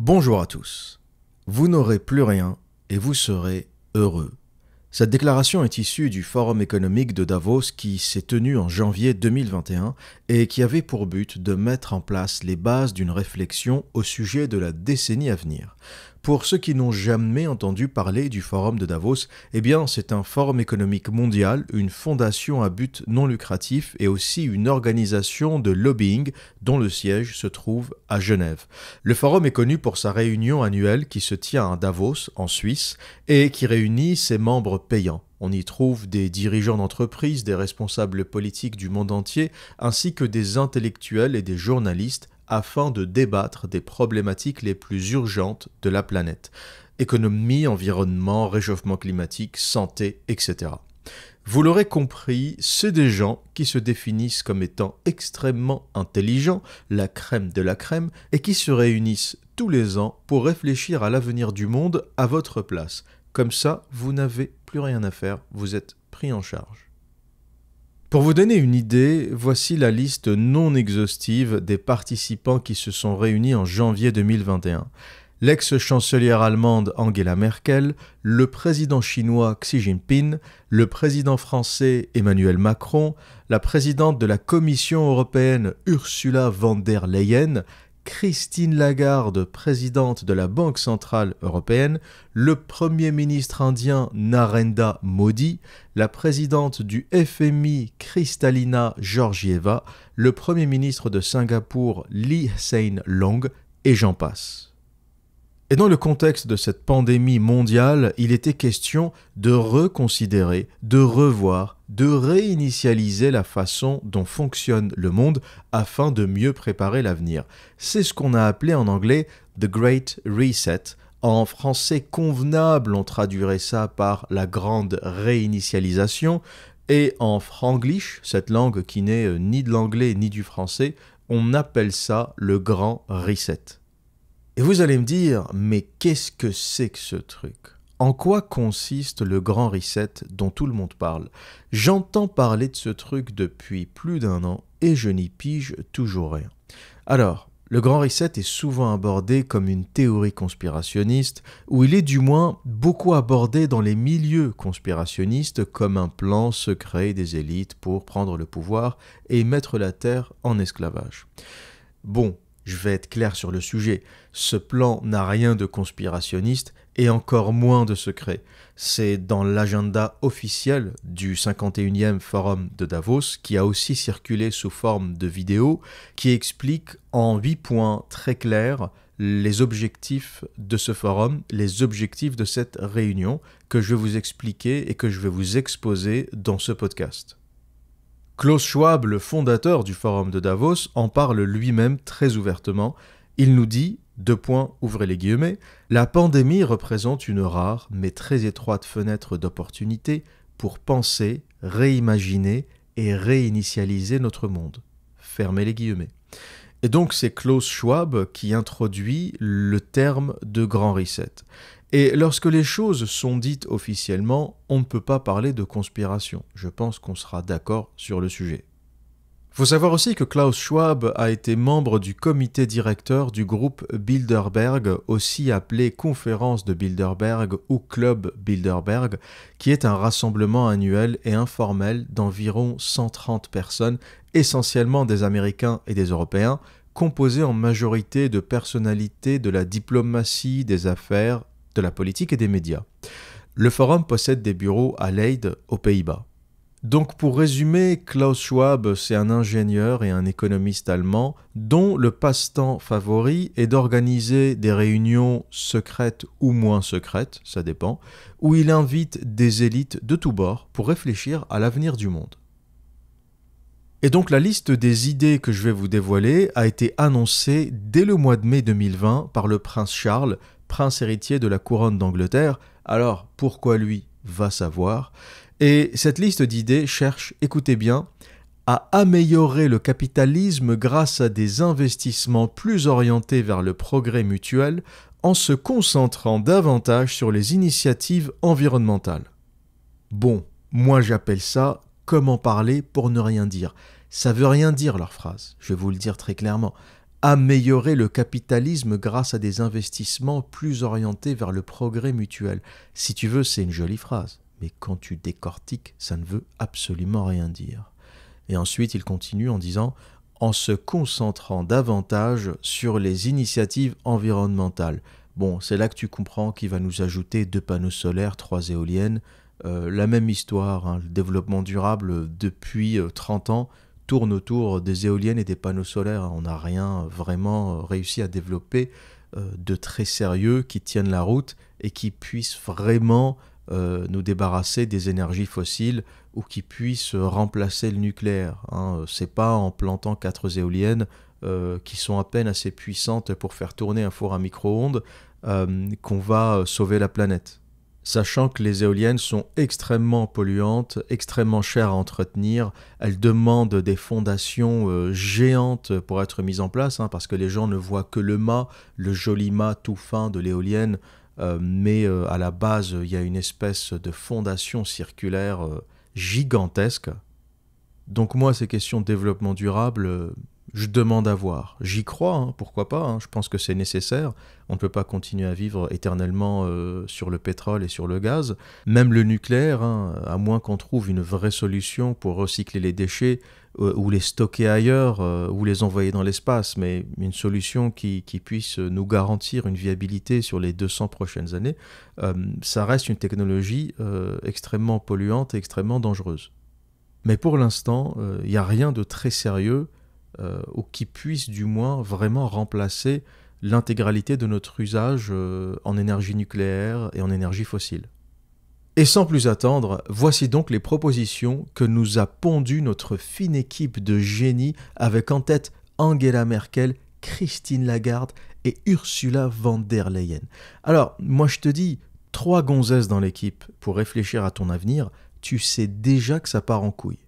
Bonjour à tous. Vous n'aurez plus rien et vous serez heureux. Cette déclaration est issue du Forum économique de Davos qui s'est tenu en janvier 2021 et qui avait pour but de mettre en place les bases d'une réflexion au sujet de la décennie à venir. Pour ceux qui n'ont jamais entendu parler du Forum de Davos, eh bien c'est un forum économique mondial, une fondation à but non lucratif et aussi une organisation de lobbying dont le siège se trouve à Genève. Le forum est connu pour sa réunion annuelle qui se tient à Davos, en Suisse, et qui réunit ses membres payants. On y trouve des dirigeants d'entreprises, des responsables politiques du monde entier, ainsi que des intellectuels et des journalistes afin de débattre des problématiques les plus urgentes de la planète. Économie, environnement, réchauffement climatique, santé, etc. Vous l'aurez compris, c'est des gens qui se définissent comme étant extrêmement intelligents, la crème de la crème, et qui se réunissent tous les ans pour réfléchir à l'avenir du monde à votre place. Comme ça, vous n'avez plus rien à faire, vous êtes pris en charge. Pour vous donner une idée, voici la liste non exhaustive des participants qui se sont réunis en janvier 2021. L'ex-chancelière allemande Angela Merkel, le président chinois Xi Jinping, le président français Emmanuel Macron, la présidente de la Commission européenne Ursula von der Leyen, Christine Lagarde, présidente de la Banque centrale européenne, le premier ministre indien Narendra Modi, la présidente du FMI Kristalina Georgieva, le premier ministre de Singapour Lee Hsien Loong, et j'en passe. Et dans le contexte de cette pandémie mondiale, il était question de reconsidérer, de revoir, de réinitialiser la façon dont fonctionne le monde afin de mieux préparer l'avenir. C'est ce qu'on a appelé en anglais « The Great Reset ». En français convenable, on traduirait ça par la grande réinitialisation. Et en franglish, cette langue qui n'est ni de l'anglais ni du français, on appelle ça le grand reset. Et vous allez me dire, mais qu'est-ce que c'est que ce truc ? En quoi consiste le grand reset dont tout le monde parle ? J'entends parler de ce truc depuis plus d'1 an et je n'y pige toujours rien. Alors, le grand reset est souvent abordé comme une théorie conspirationniste, ou il est du moins beaucoup abordé dans les milieux conspirationnistes comme un plan secret des élites pour prendre le pouvoir et mettre la Terre en esclavage. Bon, je vais être clair sur le sujet, ce plan n'a rien de conspirationniste et encore moins de secret. C'est dans l'agenda officiel du 51e Forum de Davos qui a aussi circulé sous forme de vidéo qui explique en 8 points très clairs les objectifs de ce forum, les objectifs de cette réunion que je vais vous expliquer et que je vais vous exposer dans ce podcast. Klaus Schwab, le fondateur du Forum de Davos, en parle lui-même très ouvertement. Il nous dit, ouvrez les guillemets, « La pandémie représente une rare mais très étroite fenêtre d'opportunité pour penser, réimaginer et réinitialiser notre monde. » Fermez les guillemets. Et donc c'est Klaus Schwab qui introduit le terme de grand reset. Et lorsque les choses sont dites officiellement, on ne peut pas parler de conspiration. Je pense qu'on sera d'accord sur le sujet. Il faut savoir aussi que Klaus Schwab a été membre du comité directeur du groupe Bilderberg, aussi appelé Conférence de Bilderberg ou Club Bilderberg, qui est un rassemblement annuel et informel d'environ 130 personnes, essentiellement des Américains et des Européens, composé en majorité de personnalités de la diplomatie, des affaires, de la politique et des médias. Le forum possède des bureaux à Leyde, aux Pays-Bas. Donc pour résumer, Klaus Schwab, c'est un ingénieur et un économiste allemand dont le passe-temps favori est d'organiser des réunions secrètes ou moins secrètes, ça dépend, où il invite des élites de tous bords pour réfléchir à l'avenir du monde. Et donc la liste des idées que je vais vous dévoiler a été annoncée dès le mois de mai 2020 par le prince Charles, prince héritier de la couronne d'Angleterre. Alors, pourquoi lui ? Va savoir. Et cette liste d'idées cherche, écoutez bien, à améliorer le capitalisme grâce à des investissements plus orientés vers le progrès mutuel en se concentrant davantage sur les initiatives environnementales. Bon, moi j'appelle ça « comment parler pour ne rien dire ». Ça veut rien dire leur phrase, je vais vous le dire très clairement. améliorer le capitalisme grâce à des investissements plus orientés vers le progrès mutuel. Si tu veux, c'est une jolie phrase, mais quand tu décortiques, ça ne veut absolument rien dire. Et ensuite, il continue en disant « en se concentrant davantage sur les initiatives environnementales ». Bon, c'est là que tu comprends qu'il va nous ajouter 2 panneaux solaires, 3 éoliennes. La même histoire, hein, le développement durable depuis 30 ans tourne autour des éoliennes et des panneaux solaires. On n'a rien vraiment réussi à développer de très sérieux qui tiennent la route et qui puissent vraiment nous débarrasser des énergies fossiles ou qui puissent remplacer le nucléaire. Hein. C'est pas en plantant 4 éoliennes qui sont à peine assez puissantes pour faire tourner un four à micro-ondes qu'on va sauver la planète. Sachant que les éoliennes sont extrêmement polluantes, extrêmement chères à entretenir, elles demandent des fondations géantes pour être mises en place, hein, parce que les gens ne voient que le mât, le joli mât tout fin de l'éolienne, mais à la base, il y a une espèce de fondation circulaire gigantesque. Donc moi, ces questions de développement durable, je demande à voir. J'y crois, hein, pourquoi pas, hein, je pense que c'est nécessaire. On ne peut pas continuer à vivre éternellement sur le pétrole et sur le gaz. Même le nucléaire, hein, à moins qu'on trouve une vraie solution pour recycler les déchets ou les stocker ailleurs ou les envoyer dans l'espace, mais une solution qui puisse nous garantir une viabilité sur les 200 prochaines années, ça reste une technologie extrêmement polluante et extrêmement dangereuse. Mais pour l'instant, il n'y a rien de très sérieux ou qui puisse du moins vraiment remplacer l'intégralité de notre usage en énergie nucléaire et en énergie fossile. Et sans plus attendre, voici donc les propositions que nous a pondues notre fine équipe de génies avec en tête Angela Merkel, Christine Lagarde et Ursula von der Leyen. Alors, moi je te dis, 3 gonzesses dans l'équipe pour réfléchir à ton avenir, tu sais déjà que ça part en couille.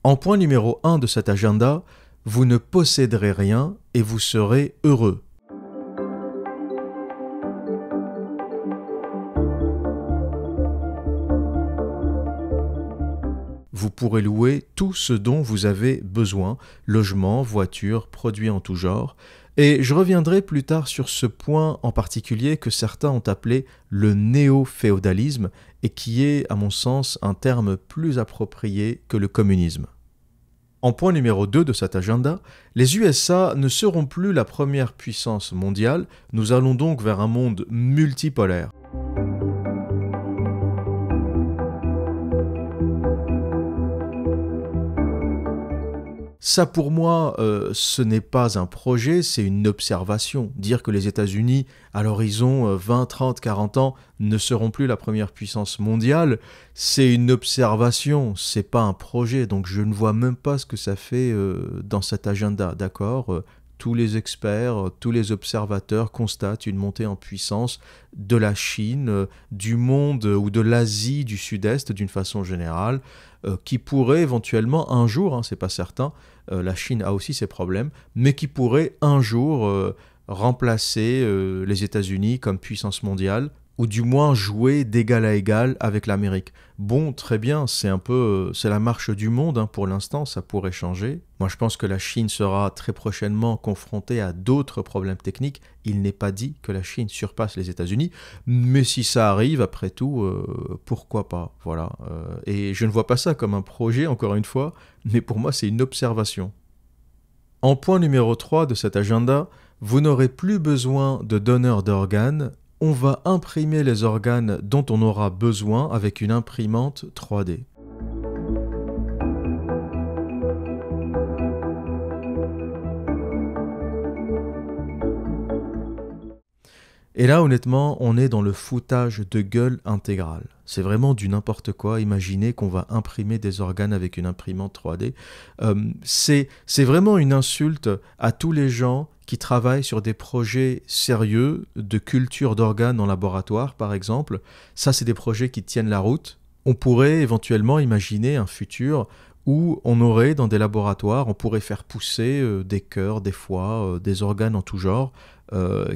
En point numéro 1 de cet agenda, vous ne posséderez rien et vous serez heureux. Vous pourrez louer tout ce dont vous avez besoin, logement, voiture, produits en tout genre. Et je reviendrai plus tard sur ce point en particulier que certains ont appelé le néo-féodalisme et qui est, à mon sens, un terme plus approprié que le communisme. En point numéro 2 de cet agenda, les USA ne seront plus la première puissance mondiale, nous allons donc vers un monde multipolaire. Ça pour moi, ce n'est pas un projet, c'est une observation. Dire que les États-Unis, à l'horizon 20, 30, 40 ans, ne seront plus la première puissance mondiale, c'est une observation, c'est pas un projet. Donc je ne vois même pas ce que ça fait dans cet agenda, d'accord ? Tous les experts, tous les observateurs constatent une montée en puissance de la Chine, du monde ou de l'Asie du Sud-Est d'une façon générale, qui pourrait éventuellement un jour, hein, c'est pas certain, la Chine a aussi ses problèmes, mais qui pourrait un jour remplacer les États-Unis comme puissance mondiale, ou du moins jouer d'égal à égal avec l'Amérique. Bon, très bien, c'est la marche du monde, hein, pour l'instant, ça pourrait changer. Moi, je pense que la Chine sera très prochainement confrontée à d'autres problèmes techniques. Il n'est pas dit que la Chine surpasse les États-Unis, mais si ça arrive, après tout, pourquoi pas, voilà. Et je ne vois pas ça comme un projet, encore une fois, mais pour moi, c'est une observation. En point numéro 3 de cet agenda, vous n'aurez plus besoin de donneurs d'organes. On va imprimer les organes dont on aura besoin avec une imprimante 3D. Et là, honnêtement, on est dans le foutage de gueule intégral. C'est vraiment du n'importe quoi. Imaginez qu'on va imprimer des organes avec une imprimante 3D. C'est vraiment une insulte à tous les gens qui travaillent sur des projets sérieux de culture d'organes en laboratoire, par exemple. Ça, c'est des projets qui tiennent la route. On pourrait éventuellement imaginer un futur où on aurait dans des laboratoires, on pourrait faire pousser des cœurs, des foies, des organes en tout genre,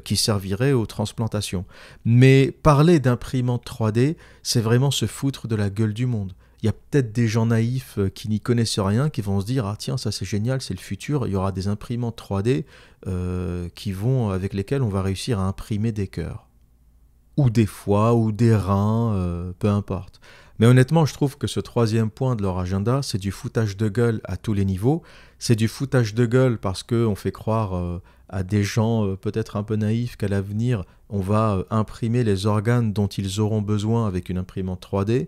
qui serviraient aux transplantations. Mais parler d'imprimante 3D, c'est vraiment se foutre de la gueule du monde. il y a peut-être des gens naïfs qui n'y connaissent rien, qui vont se dire ah tiens ça c'est génial, c'est le futur, il y aura des imprimantes 3D avec lesquelles on va réussir à imprimer des cœurs ou des foies ou des reins, peu importe. Mais honnêtement, je trouve que ce troisième point de leur agenda, c'est du foutage de gueule à tous les niveaux. C'est du foutage de gueule parce qu'on fait croire à des gens peut-être un peu naïfs qu'à l'avenir, on va imprimer les organes dont ils auront besoin avec une imprimante 3D.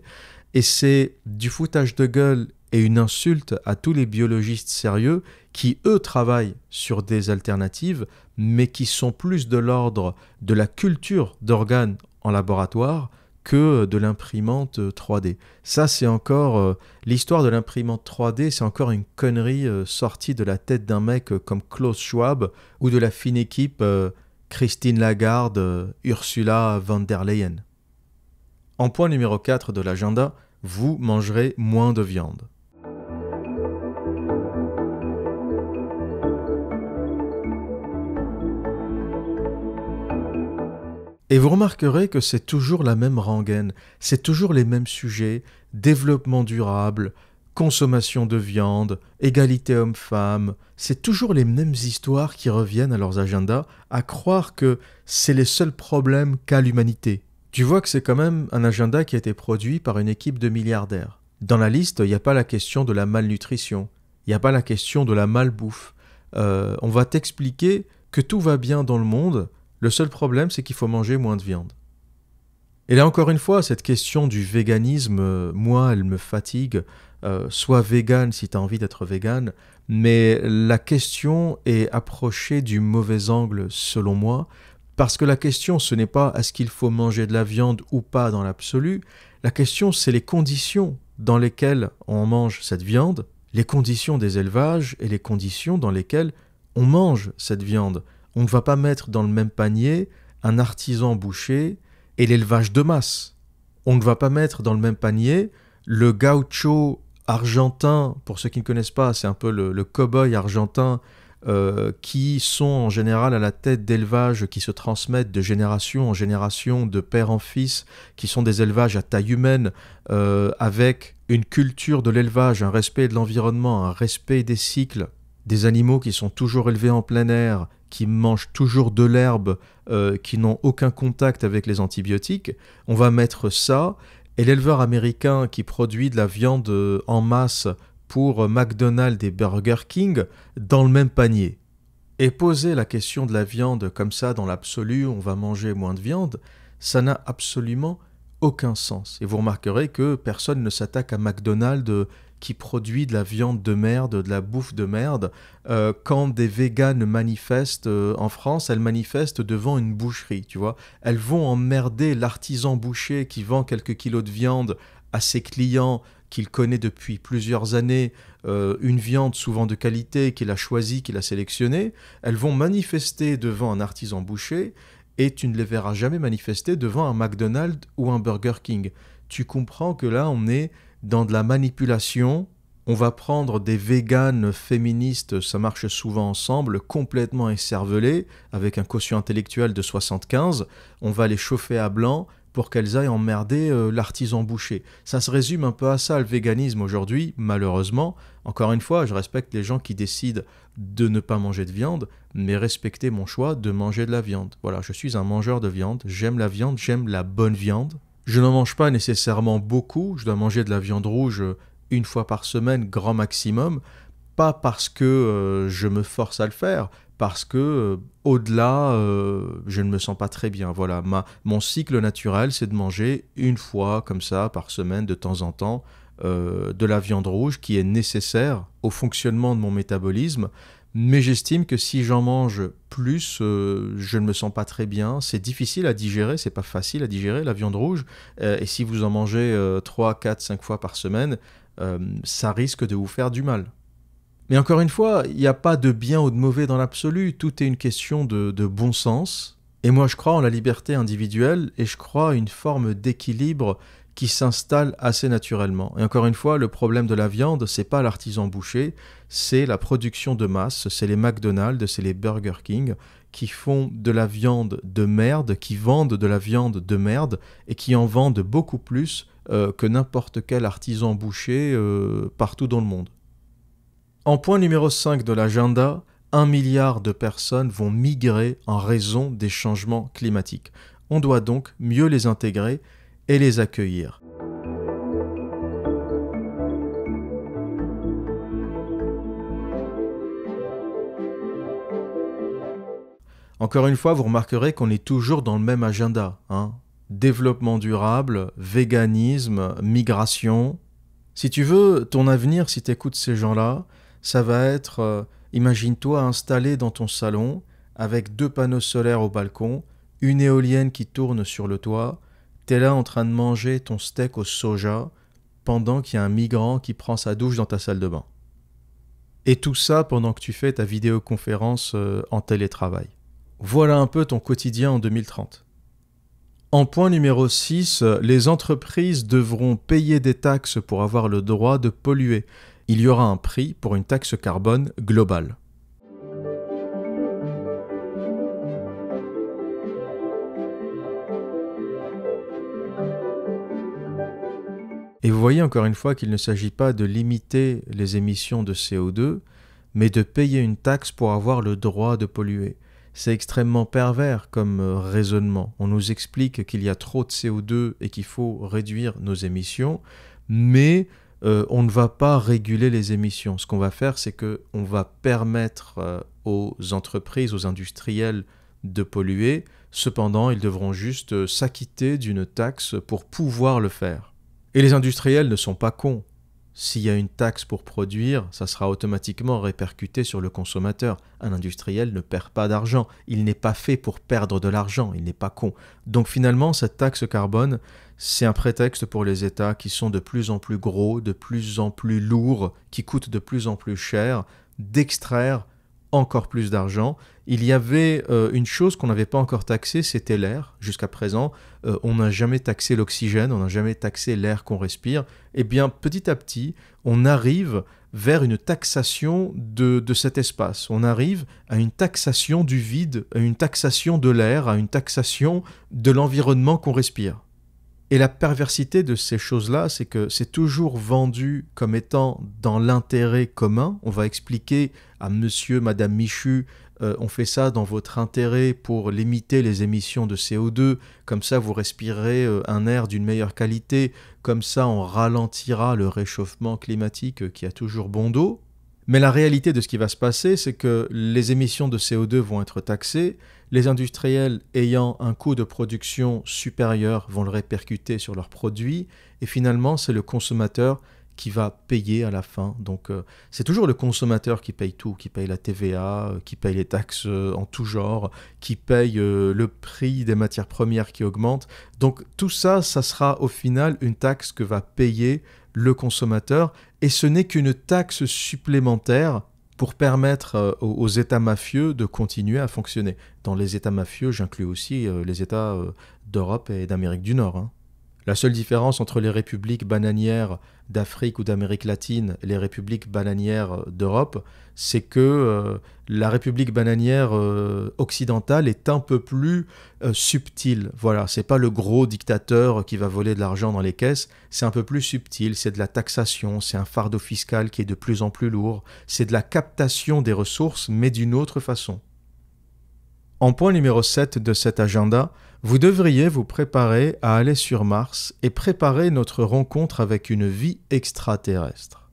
Et c'est du foutage de gueule et une insulte à tous les biologistes sérieux qui, eux, travaillent sur des alternatives, mais qui sont plus de l'ordre de la culture d'organes en laboratoire que de l'imprimante 3D. Ça, c'est encore... l'histoire de l'imprimante 3D, c'est encore une connerie sortie de la tête d'un mec comme Klaus Schwab ou de la fine équipe Christine Lagarde, Ursula von der Leyen. En point numéro 4 de l'agenda, vous mangerez moins de viande. Et vous remarquerez que c'est toujours la même rengaine, c'est toujours les mêmes sujets, développement durable, consommation de viande, égalité homme-femme, c'est toujours les mêmes histoires qui reviennent à leurs agendas, à croire que c'est les seuls problèmes qu'a l'humanité. Tu vois que c'est quand même un agenda qui a été produit par une équipe de milliardaires. Dans la liste, il n'y a pas la question de la malnutrition, il n'y a pas la question de la malbouffe. On va t'expliquer que tout va bien dans le monde. Le seul problème, c'est qu'il faut manger moins de viande. Et là, encore une fois, cette question du véganisme, moi, elle me fatigue. Sois vegan si tu as envie d'être vegan, mais la question est approchée du mauvais angle, selon moi, parce que la question, ce n'est pas est-ce qu'il faut manger de la viande ou pas dans l'absolu. La question, c'est les conditions dans lesquelles on mange cette viande, les conditions des élevages et les conditions dans lesquelles on mange cette viande. On ne va pas mettre dans le même panier un artisan boucher et l'élevage de masse. On ne va pas mettre dans le même panier le gaucho argentin, pour ceux qui ne connaissent pas, c'est un peu le cow-boy argentin qui sont en général à la tête d'élevages qui se transmettent de génération en génération, de père en fils, qui sont des élevages à taille humaine, avec une culture de l'élevage, un respect de l'environnement, un respect des cycles, des animaux qui sont toujours élevés en plein air, qui mangent toujours de l'herbe, qui n'ont aucun contact avec les antibiotiques. On va mettre ça, et l'éleveur américain qui produit de la viande en masse pour McDonald's et Burger King dans le même panier. Et poser la question de la viande comme ça dans l'absolu, on va manger moins de viande, ça n'a absolument aucun sens. Et vous remarquerez que personne ne s'attaque à McDonald's qui produit de la viande de merde, de la bouffe de merde. Quand des véganes manifestent en France, elles manifestent devant une boucherie, tu vois. Elles vont emmerder l'artisan boucher qui vend quelques kilos de viande à ses clients qu'il connaît depuis plusieurs années, une viande souvent de qualité qu'il a choisie, qu'il a sélectionnée. Elles vont manifester devant un artisan boucher et tu ne les verras jamais manifester devant un McDonald's ou un Burger King. Tu comprends que là, on est dans de la manipulation. On va prendre des véganes féministes, ça marche souvent ensemble, complètement écervelés, avec un quotient intellectuel de 75. On va les chauffer à blanc pour qu'elles aillent emmerder l'artisan boucher. Ça se résume un peu à ça, le véganisme aujourd'hui, malheureusement. Encore une fois, je respecte les gens qui décident de ne pas manger de viande, mais respectez mon choix de manger de la viande. Voilà, je suis un mangeur de viande, j'aime la viande, j'aime la bonne viande. Je n'en mange pas nécessairement beaucoup, je dois manger de la viande rouge une fois par semaine, grand maximum, pas parce que je me force à le faire, parce que au-delà, je ne me sens pas très bien. Voilà, mon cycle naturel, c'est de manger une fois comme ça par semaine, de temps en temps, de la viande rouge qui est nécessaire au fonctionnement de mon métabolisme. Mais j'estime que si j'en mange plus, je ne me sens pas très bien. C'est difficile à digérer, c'est pas facile à digérer la viande rouge. Et si vous en mangez 3, 4, 5 fois par semaine, ça risque de vous faire du mal. Mais encore une fois, il n'y a pas de bien ou de mauvais dans l'absolu. Tout est une question de bon sens. Et moi, je crois en la liberté individuelle et je crois à une forme d'équilibre qui s'installe assez naturellement. Et encore une fois, le problème de la viande, c'est pas l'artisan boucher, c'est la production de masse, c'est les McDonald's, c'est les Burger King qui font de la viande de merde, qui vendent de la viande de merde et qui en vendent beaucoup plus que n'importe quel artisan boucher partout dans le monde. En point numéro 5 de l'agenda, 1 milliard de personnes vont migrer en raison des changements climatiques. On doit donc mieux les intégrer et les accueillir. Encore une fois, vous remarquerez qu'on est toujours dans le même agenda, hein. Développement durable, véganisme, migration. Si tu veux, ton avenir, si tu écoutes ces gens-là, ça va être, imagine-toi installé dans ton salon, avec 2 panneaux solaires au balcon, une éolienne qui tourne sur le toit, t'es là en train de manger ton steak au soja, pendant qu'il y a un migrant qui prend sa douche dans ta salle de bain. Et tout ça pendant que tu fais ta vidéoconférence en télétravail. Voilà un peu ton quotidien en 2030. En point numéro 6, les entreprises devront payer des taxes pour avoir le droit de polluer. Il y aura un prix pour une taxe carbone globale. Et vous voyez encore une fois qu'il ne s'agit pas de limiter les émissions de CO2, mais de payer une taxe pour avoir le droit de polluer. C'est extrêmement pervers comme raisonnement. On nous explique qu'il y a trop de CO2 et qu'il faut réduire nos émissions, mais on ne va pas réguler les émissions. Ce qu'on va faire, c'est qu'on va permettre aux entreprises, aux industriels de polluer. Cependant, ils devront juste s'acquitter d'une taxe pour pouvoir le faire. Et les industriels ne sont pas cons. S'il y a une taxe pour produire, ça sera automatiquement répercuté sur le consommateur. Un industriel ne perd pas d'argent. Il n'est pas fait pour perdre de l'argent. Il n'est pas con. Donc finalement, cette taxe carbone, c'est un prétexte pour les États qui sont de plus en plus gros, de plus en plus lourds, qui coûtent de plus en plus cher, d'extraire encore plus d'argent. Il y avait une chose qu'on n'avait pas encore taxée, c'était l'air. Jusqu'à présent, on n'a jamais taxé l'oxygène, on n'a jamais taxé l'air qu'on respire. Eh bien, petit à petit, on arrive vers une taxation de cet espace. On arrive à une taxation du vide, à une taxation de l'air, à une taxation de l'environnement qu'on respire. Et la perversité de ces choses-là, c'est que c'est toujours vendu comme étant dans l'intérêt commun. On va expliquer à monsieur, madame Michu, on fait ça dans votre intérêt pour limiter les émissions de CO2, comme ça vous respirerez un air d'une meilleure qualité, comme ça on ralentira le réchauffement climatique qui a toujours bon dos. Mais la réalité de ce qui va se passer, c'est que les émissions de CO2 vont être taxées, les industriels ayant un coût de production supérieur vont le répercuter sur leurs produits, et finalement c'est le consommateur qui va payer à la fin. Donc c'est toujours le consommateur qui paye tout, qui paye la TVA, qui paye les taxes en tout genre, qui paye le prix des matières premières qui augmente. Donc tout ça, ça sera au final une taxe que va payer le consommateur, et ce n'est qu'une taxe supplémentaire pour permettre aux États mafieux de continuer à fonctionner. Dans les États mafieux, j'inclus aussi les États d'Europe et d'Amérique du Nord, hein. La seule différence entre les républiques bananières d'Afrique ou d'Amérique latine et les républiques bananières d'Europe, c'est que la république bananière occidentale est un peu plus subtile. Voilà, c'est pas le gros dictateur qui va voler de l'argent dans les caisses, c'est un peu plus subtil, c'est de la taxation, c'est un fardeau fiscal qui est de plus en plus lourd, c'est de la captation des ressources, mais d'une autre façon. En point numéro 7 de cet agenda, vous devriez vous préparer à aller sur Mars et préparer notre rencontre avec une vie extraterrestre.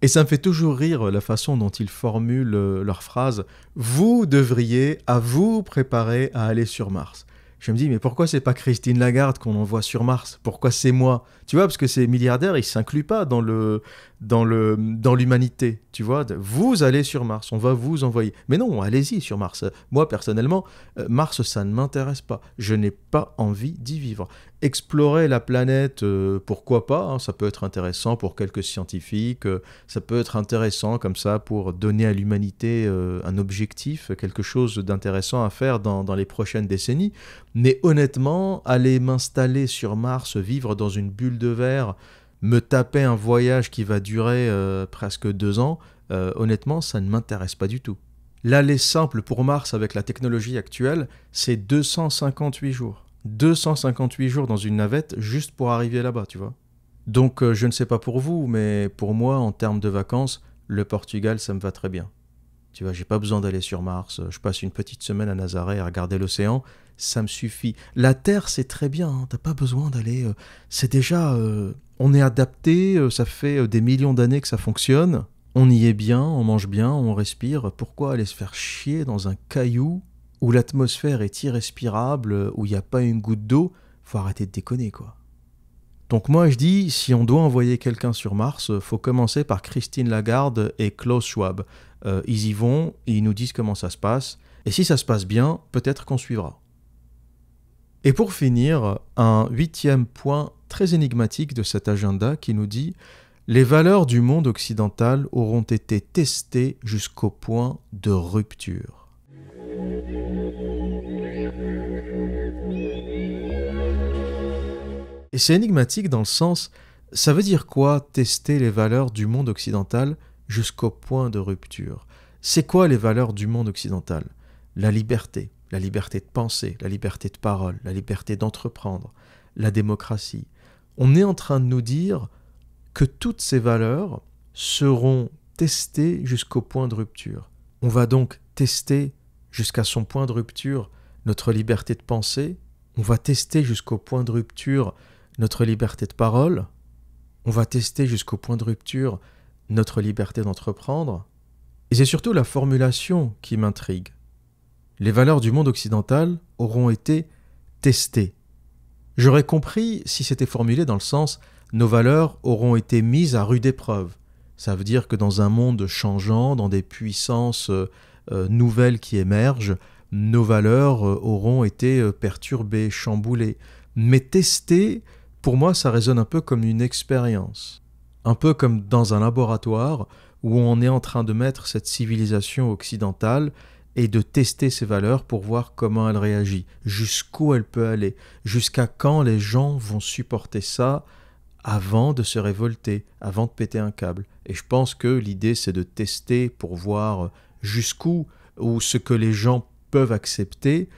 Et ça me fait toujours rire la façon dont ils formulent leur phrase « Vous devriez à vous préparer à aller sur Mars ». Je me dis, mais pourquoi c'est pas Christine Lagarde qu'on envoie sur Mars? Pourquoi c'est moi? Tu vois, parce que ces milliardaires, ils s'incluent pas dans l'humanité. Tu vois, vous allez sur Mars, on va vous envoyer. Mais non, allez-y sur Mars. Moi, personnellement, Mars, ça ne m'intéresse pas. Je n'ai pas envie d'y vivre. Explorer la planète, pourquoi pas, hein, ça peut être intéressant pour quelques scientifiques, ça peut être intéressant comme ça pour donner à l'humanité un objectif, quelque chose d'intéressant à faire dans les prochaines décennies. Mais honnêtement, aller m'installer sur Mars, vivre dans une bulle de verre, me taper un voyage qui va durer presque 2 ans, honnêtement, ça ne m'intéresse pas du tout. L'aller simple pour Mars avec la technologie actuelle, c'est 258 jours. 258 jours dans une navette juste pour arriver là-bas, tu vois. Donc je ne sais pas pour vous, mais pour moi, en termes de vacances, le Portugal, ça me va très bien. Tu vois, j'ai pas besoin d'aller sur Mars, je passe une petite semaine à Nazaré à regarder l'océan, ça me suffit. La Terre, c'est très bien, hein, t'as pas besoin d'aller... c'est déjà... on est adapté, ça fait des millions d'années que ça fonctionne, on y est bien, on mange bien, on respire. Pourquoi aller se faire chier dans un caillou où l'atmosphère est irrespirable, où il n'y a pas une goutte d'eau? Faut arrêter de déconner, quoi. Donc moi je dis, si on doit envoyer quelqu'un sur Mars, faut commencer par Christine Lagarde et Klaus Schwab. Ils y vont, ils nous disent comment ça se passe, et si ça se passe bien, peut-être qu'on suivra. Et pour finir, un 8e point très énigmatique de cet agenda qui nous dit « Les valeurs du monde occidental auront été testées jusqu'au point de rupture ». Et c'est énigmatique dans le sens, ça veut dire quoi tester les valeurs du monde occidental jusqu'au point de rupture? C'est quoi les valeurs du monde occidental? La liberté de penser, la liberté de parole, la liberté d'entreprendre, la démocratie. On est en train de nous dire que toutes ces valeurs seront testées jusqu'au point de rupture. On va donc tester jusqu'à son point de rupture notre liberté de penser, on va tester jusqu'au point de rupture notre liberté de parole, on va tester jusqu'au point de rupture notre liberté d'entreprendre, et c'est surtout la formulation qui m'intrigue. Les valeurs du monde occidental auront été testées. J'aurais compris si c'était formulé dans le sens « nos valeurs auront été mises à rude épreuve ». Ça veut dire que dans un monde changeant, dans des puissances nouvelles qui émergent, nos valeurs auront été perturbées, chamboulées. Mais testées, pour moi, ça résonne un peu comme une expérience. Un peu comme dans un laboratoire où on est en train de mettre cette civilisation occidentale et de tester ses valeurs pour voir comment elle réagit, jusqu'où elle peut aller, jusqu'à quand les gens vont supporter ça avant de se révolter, avant de péter un câble. Et je pense que l'idée, c'est de tester pour voir jusqu'où, ou ce que les gens peuvent accepter,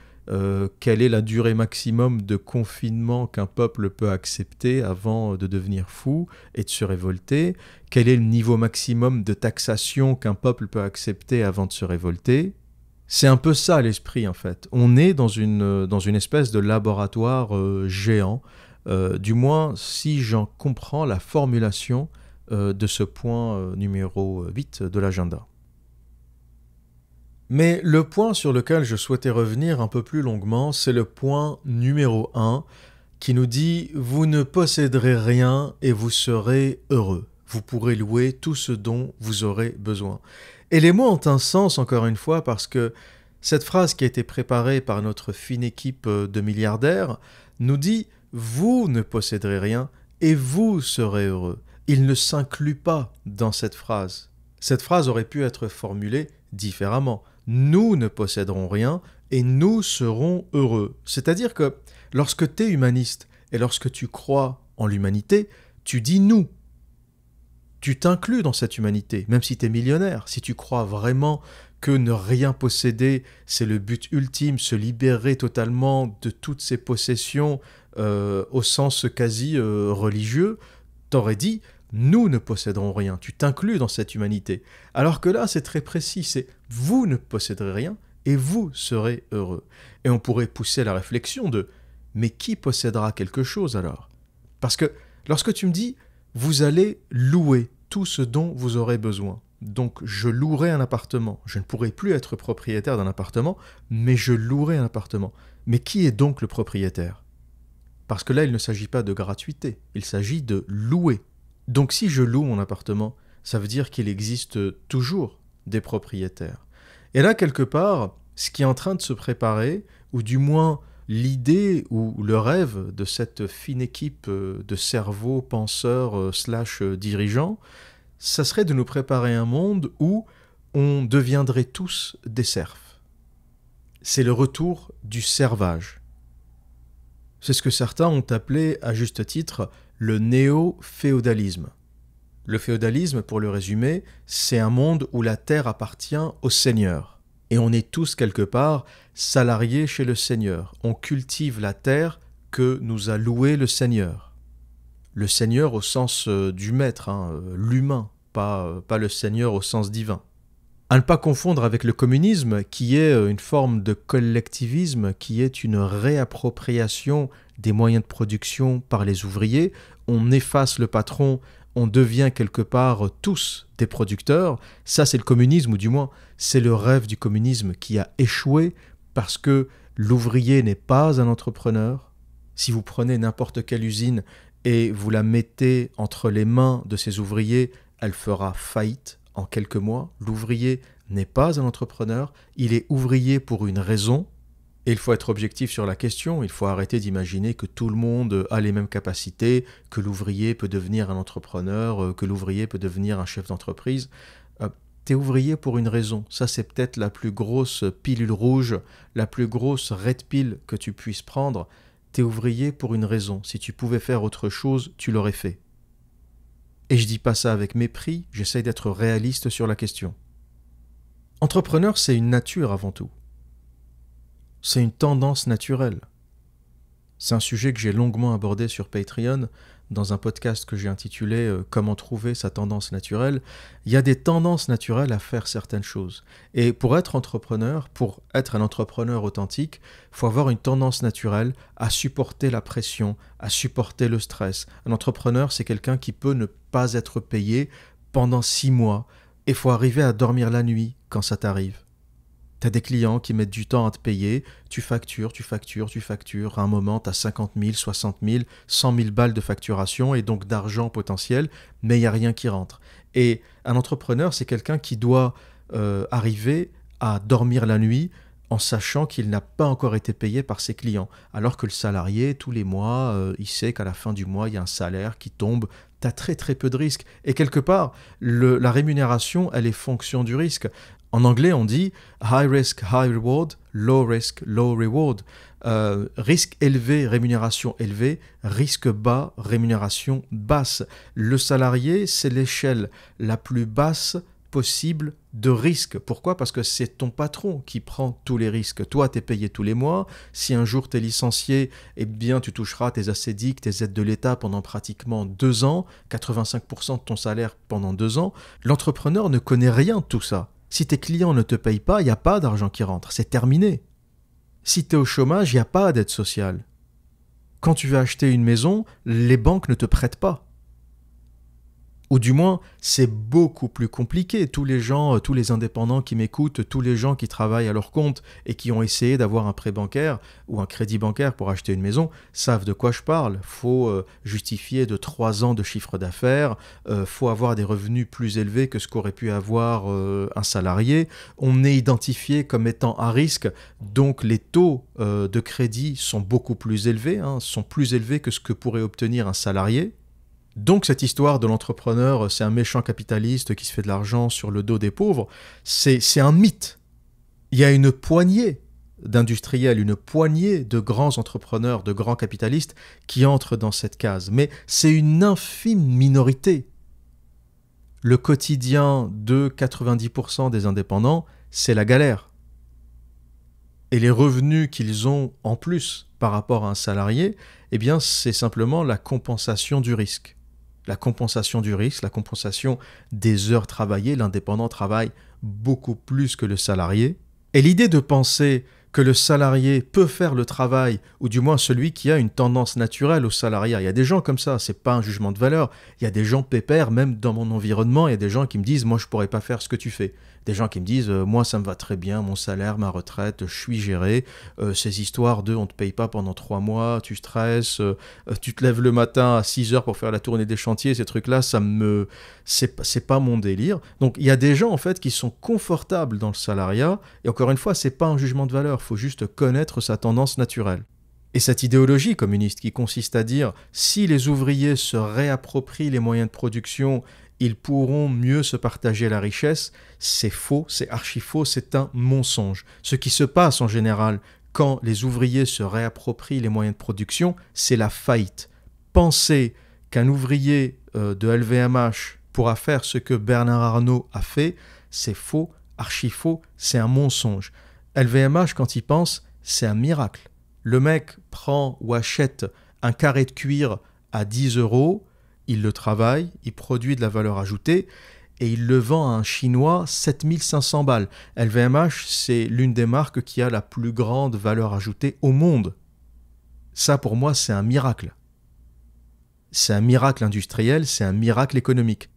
quelle est la durée maximum de confinement qu'un peuple peut accepter avant de devenir fou et de se révolter, quel est le niveau maximum de taxation qu'un peuple peut accepter avant de se révolter. C'est un peu ça l'esprit en fait. On est dans une espèce de laboratoire géant, du moins si j'en comprends la formulation de ce point numéro 8 de l'agenda. Mais le point sur lequel je souhaitais revenir un peu plus longuement, c'est le point numéro 1 qui nous dit « Vous ne posséderez rien et vous serez heureux. Vous pourrez louer tout ce dont vous aurez besoin. » Et les mots ont un sens encore une fois parce que cette phrase qui a été préparée par notre fine équipe de milliardaires nous dit « Vous ne posséderez rien et vous serez heureux. » Il ne s'inclut pas dans cette phrase. Cette phrase aurait pu être formulée différemment. Nous ne posséderons rien et nous serons heureux. C'est-à-dire que lorsque tu es humaniste et lorsque tu crois en l'humanité, tu dis nous. Tu t'inclus dans cette humanité, même si tu es millionnaire. Si tu crois vraiment que ne rien posséder, c'est le but ultime, se libérer totalement de toutes ses possessions au sens quasi religieux, t'aurais dit nous ne posséderons rien, tu t'inclus dans cette humanité. Alors que là, c'est très précis, c'est vous ne posséderez rien et vous serez heureux. Et on pourrait pousser la réflexion de mais qui possédera quelque chose alors? Parce que lorsque tu me dis vous allez louer tout ce dont vous aurez besoin, donc je louerai un appartement, je ne pourrai plus être propriétaire d'un appartement, mais je louerai un appartement. Mais qui est donc le propriétaire? Parce que là, il ne s'agit pas de gratuité, il s'agit de louer. Donc si je loue mon appartement, ça veut dire qu'il existe toujours des propriétaires. Et là, quelque part, ce qui est en train de se préparer, ou du moins l'idée ou le rêve de cette fine équipe de cerveaux, penseurs, dirigeants, ça serait de nous préparer un monde où on deviendrait tous des serfs. C'est le retour du servage. C'est ce que certains ont appelé, à juste titre, le néo-féodalisme. Le féodalisme, pour le résumer, c'est un monde où la terre appartient au seigneur. Et on est tous quelque part salariés chez le seigneur. On cultive la terre que nous a louée le seigneur. Le seigneur au sens du maître, l'humain, pas le seigneur au sens divin. À ne pas confondre avec le communisme, qui est une forme de collectivisme, qui est une réappropriation des moyens de production par les ouvriers. On efface le patron, on devient quelque part tous des producteurs. Ça, c'est le communisme, ou du moins, c'est le rêve du communisme qui a échoué parce que l'ouvrier n'est pas un entrepreneur. Si vous prenez n'importe quelle usine et vous la mettez entre les mains de ces ouvriers, elle fera faillite en quelques mois. L'ouvrier n'est pas un entrepreneur, il est ouvrier pour une raison. Et il faut être objectif sur la question, il faut arrêter d'imaginer que tout le monde a les mêmes capacités, que l'ouvrier peut devenir un entrepreneur, que l'ouvrier peut devenir un chef d'entreprise. T'es ouvrier pour une raison. Ça, c'est peut-être la plus grosse pilule rouge, la plus grosse red pill que tu puisses prendre. T'es ouvrier pour une raison. Si tu pouvais faire autre chose, tu l'aurais fait. Et je dis pas ça avec mépris, j'essaye d'être réaliste sur la question. Entrepreneur, c'est une nature avant tout. C'est une tendance naturelle. C'est un sujet que j'ai longuement abordé sur Patreon, dans un podcast que j'ai intitulé « Comment trouver sa tendance naturelle ». Il y a des tendances naturelles à faire certaines choses. Et pour être entrepreneur, pour être un entrepreneur authentique, il faut avoir une tendance naturelle à supporter la pression, à supporter le stress. Un entrepreneur, c'est quelqu'un qui peut ne pas être payé pendant 6 mois. Et il faut arriver à dormir la nuit quand ça t'arrive. Tu as des clients qui mettent du temps à te payer, tu factures. À un moment, tu as 50 000, 60 000, 100 000 balles de facturation et donc d'argent potentiel, mais il n'y a rien qui rentre. Et un entrepreneur, c'est quelqu'un qui doit arriver à dormir la nuit en sachant qu'il n'a pas encore été payé par ses clients. Alors que le salarié, tous les mois, il sait qu'à la fin du mois, il y a un salaire qui tombe. Tu as très très peu de risques. Et quelque part, la rémunération, elle est fonction du risque. En anglais, on dit « high risk, high reward, low risk, low reward ». Risque élevé, rémunération élevée, risque bas, rémunération basse. Le salarié, c'est l'échelle la plus basse possible de risque. Pourquoi ? Parce que c'est ton patron qui prend tous les risques. Toi, tu es payé tous les mois. Si un jour tu es licencié, eh bien, tu toucheras tes assédiques, tes aides de l'État pendant pratiquement 2 ans, 85% de ton salaire pendant 2 ans. L'entrepreneur ne connaît rien de tout ça. Si tes clients ne te payent pas, il n'y a pas d'argent qui rentre, c'est terminé. Si tu es au chômage, il n'y a pas d'aide sociale. Quand tu veux acheter une maison, les banques ne te prêtent pas. Ou du moins, c'est beaucoup plus compliqué. Tous les gens, tous les indépendants qui m'écoutent, tous les gens qui travaillent à leur compte et qui ont essayé d'avoir un prêt bancaire ou un crédit bancaire pour acheter une maison, savent de quoi je parle. Il faut justifier de 3 ans de chiffre d'affaires, faut avoir des revenus plus élevés que ce qu'aurait pu avoir un salarié. On est identifié comme étant à risque, donc les taux de crédit sont beaucoup plus élevés, sont plus élevés que ce que pourrait obtenir un salarié. Donc cette histoire de l'entrepreneur, c'est un méchant capitaliste qui se fait de l'argent sur le dos des pauvres, c'est un mythe. Il y a une poignée d'industriels, une poignée de grands entrepreneurs, de grands capitalistes qui entrent dans cette case. Mais c'est une infime minorité. Le quotidien de 90% des indépendants, c'est la galère. Et les revenus qu'ils ont en plus par rapport à un salarié, eh bien c'est simplement la compensation du risque. La compensation du risque, la compensation des heures travaillées. L'indépendant travaille beaucoup plus que le salarié. Et l'idée de penser que le salarié peut faire le travail, ou du moins celui qui a une tendance naturelle au salariat. Il y a des gens comme ça, c'est pas un jugement de valeur. Il y a des gens pépères, même dans mon environnement, il y a des gens qui me disent « moi je pourrais pas faire ce que tu fais ». Des gens qui me disent « moi ça me va très bien, mon salaire, ma retraite, je suis géré ». Ces histoires de « on te paye pas pendant 3 mois, tu stresses, tu te lèves le matin à 6 heures pour faire la tournée des chantiers », ces trucs-là, c'est pas mon délire. Donc il y a des gens en fait qui sont confortables dans le salariat, et encore une fois, c'est pas un jugement de valeur, il faut juste connaître sa tendance naturelle. Et cette idéologie communiste qui consiste à dire « si les ouvriers se réapproprient les moyens de production, ils pourront mieux se partager la richesse », c'est faux, c'est archi faux, c'est un mensonge. Ce qui se passe en général quand les ouvriers se réapproprient les moyens de production, c'est la faillite. Penser qu'un ouvrier de LVMH pourra faire ce que Bernard Arnault a fait, c'est faux, archi faux, c'est un mensonge. LVMH, quand il pense, c'est un miracle. Le mec prend ou achète un carré de cuir à 10 €, il le travaille, il produit de la valeur ajoutée et il le vend à un Chinois 7500 balles. LVMH, c'est l'une des marques qui a la plus grande valeur ajoutée au monde. Ça, pour moi, c'est un miracle. C'est un miracle industriel, c'est un miracle économique.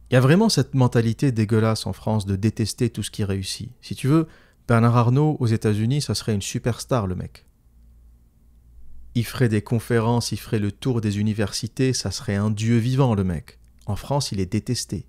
Il y a vraiment cette mentalité dégueulasse en France de détester tout ce qui réussit. Si tu veux, Bernard Arnault aux États-Unis, ça serait une superstar, le mec. Il ferait des conférences, il ferait le tour des universités, ça serait un dieu vivant, le mec. En France, il est détesté.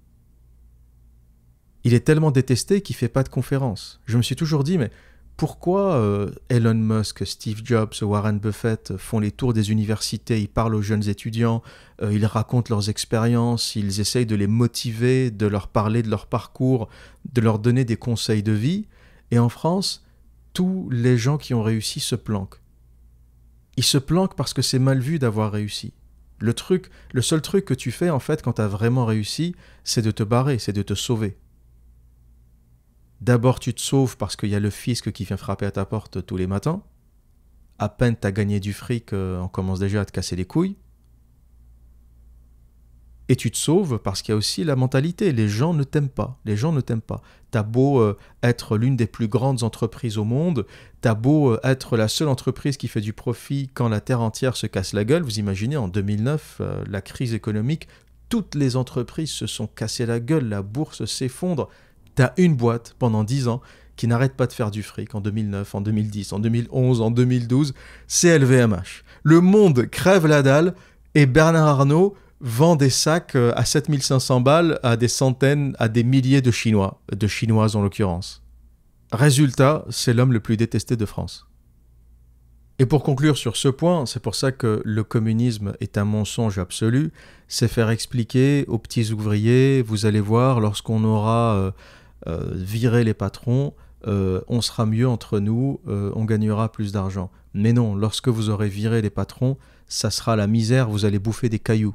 Il est tellement détesté qu'il ne fait pas de conférences. Je me suis toujours dit, mais pourquoi Elon Musk, Steve Jobs, Warren Buffett font les tours des universités, ils parlent aux jeunes étudiants, ils racontent leurs expériences, ils essayent de les motiver, de leur parler de leur parcours, de leur donner des conseils de vie. Et en France, tous les gens qui ont réussi se planquent. Ils se planquent parce que c'est mal vu d'avoir réussi. Le seul truc que tu fais en fait quand tu as vraiment réussi, c'est de te barrer, c'est de te sauver. D'abord tu te sauves parce qu'il y a le fisc qui vient frapper à ta porte tous les matins. À peine tu as gagné du fric, on commence déjà à te casser les couilles. Et tu te sauves parce qu'il y a aussi la mentalité. Les gens ne t'aiment pas. Les gens ne t'aiment pas. T'as beau être l'une des plus grandes entreprises au monde, t'as beau être la seule entreprise qui fait du profit quand la terre entière se casse la gueule. Vous imaginez, en 2009, la crise économique, toutes les entreprises se sont cassées la gueule, la bourse s'effondre. T'as une boîte pendant 10 ans qui n'arrête pas de faire du fric en 2009, en 2010, en 2011, en 2012. C'est LVMH. Le monde crève la dalle et Bernard Arnault vend des sacs à 7500 balles à des centaines, à des milliers de Chinois, de Chinoises en l'occurrence. Résultat, c'est l'homme le plus détesté de France. Et pour conclure sur ce point, c'est pour ça que le communisme est un mensonge absolu, c'est faire expliquer aux petits ouvriers, vous allez voir, lorsqu'on aura viré les patrons, on sera mieux entre nous, on gagnera plus d'argent. Mais non, lorsque vous aurez viré les patrons, ça sera la misère, vous allez bouffer des cailloux.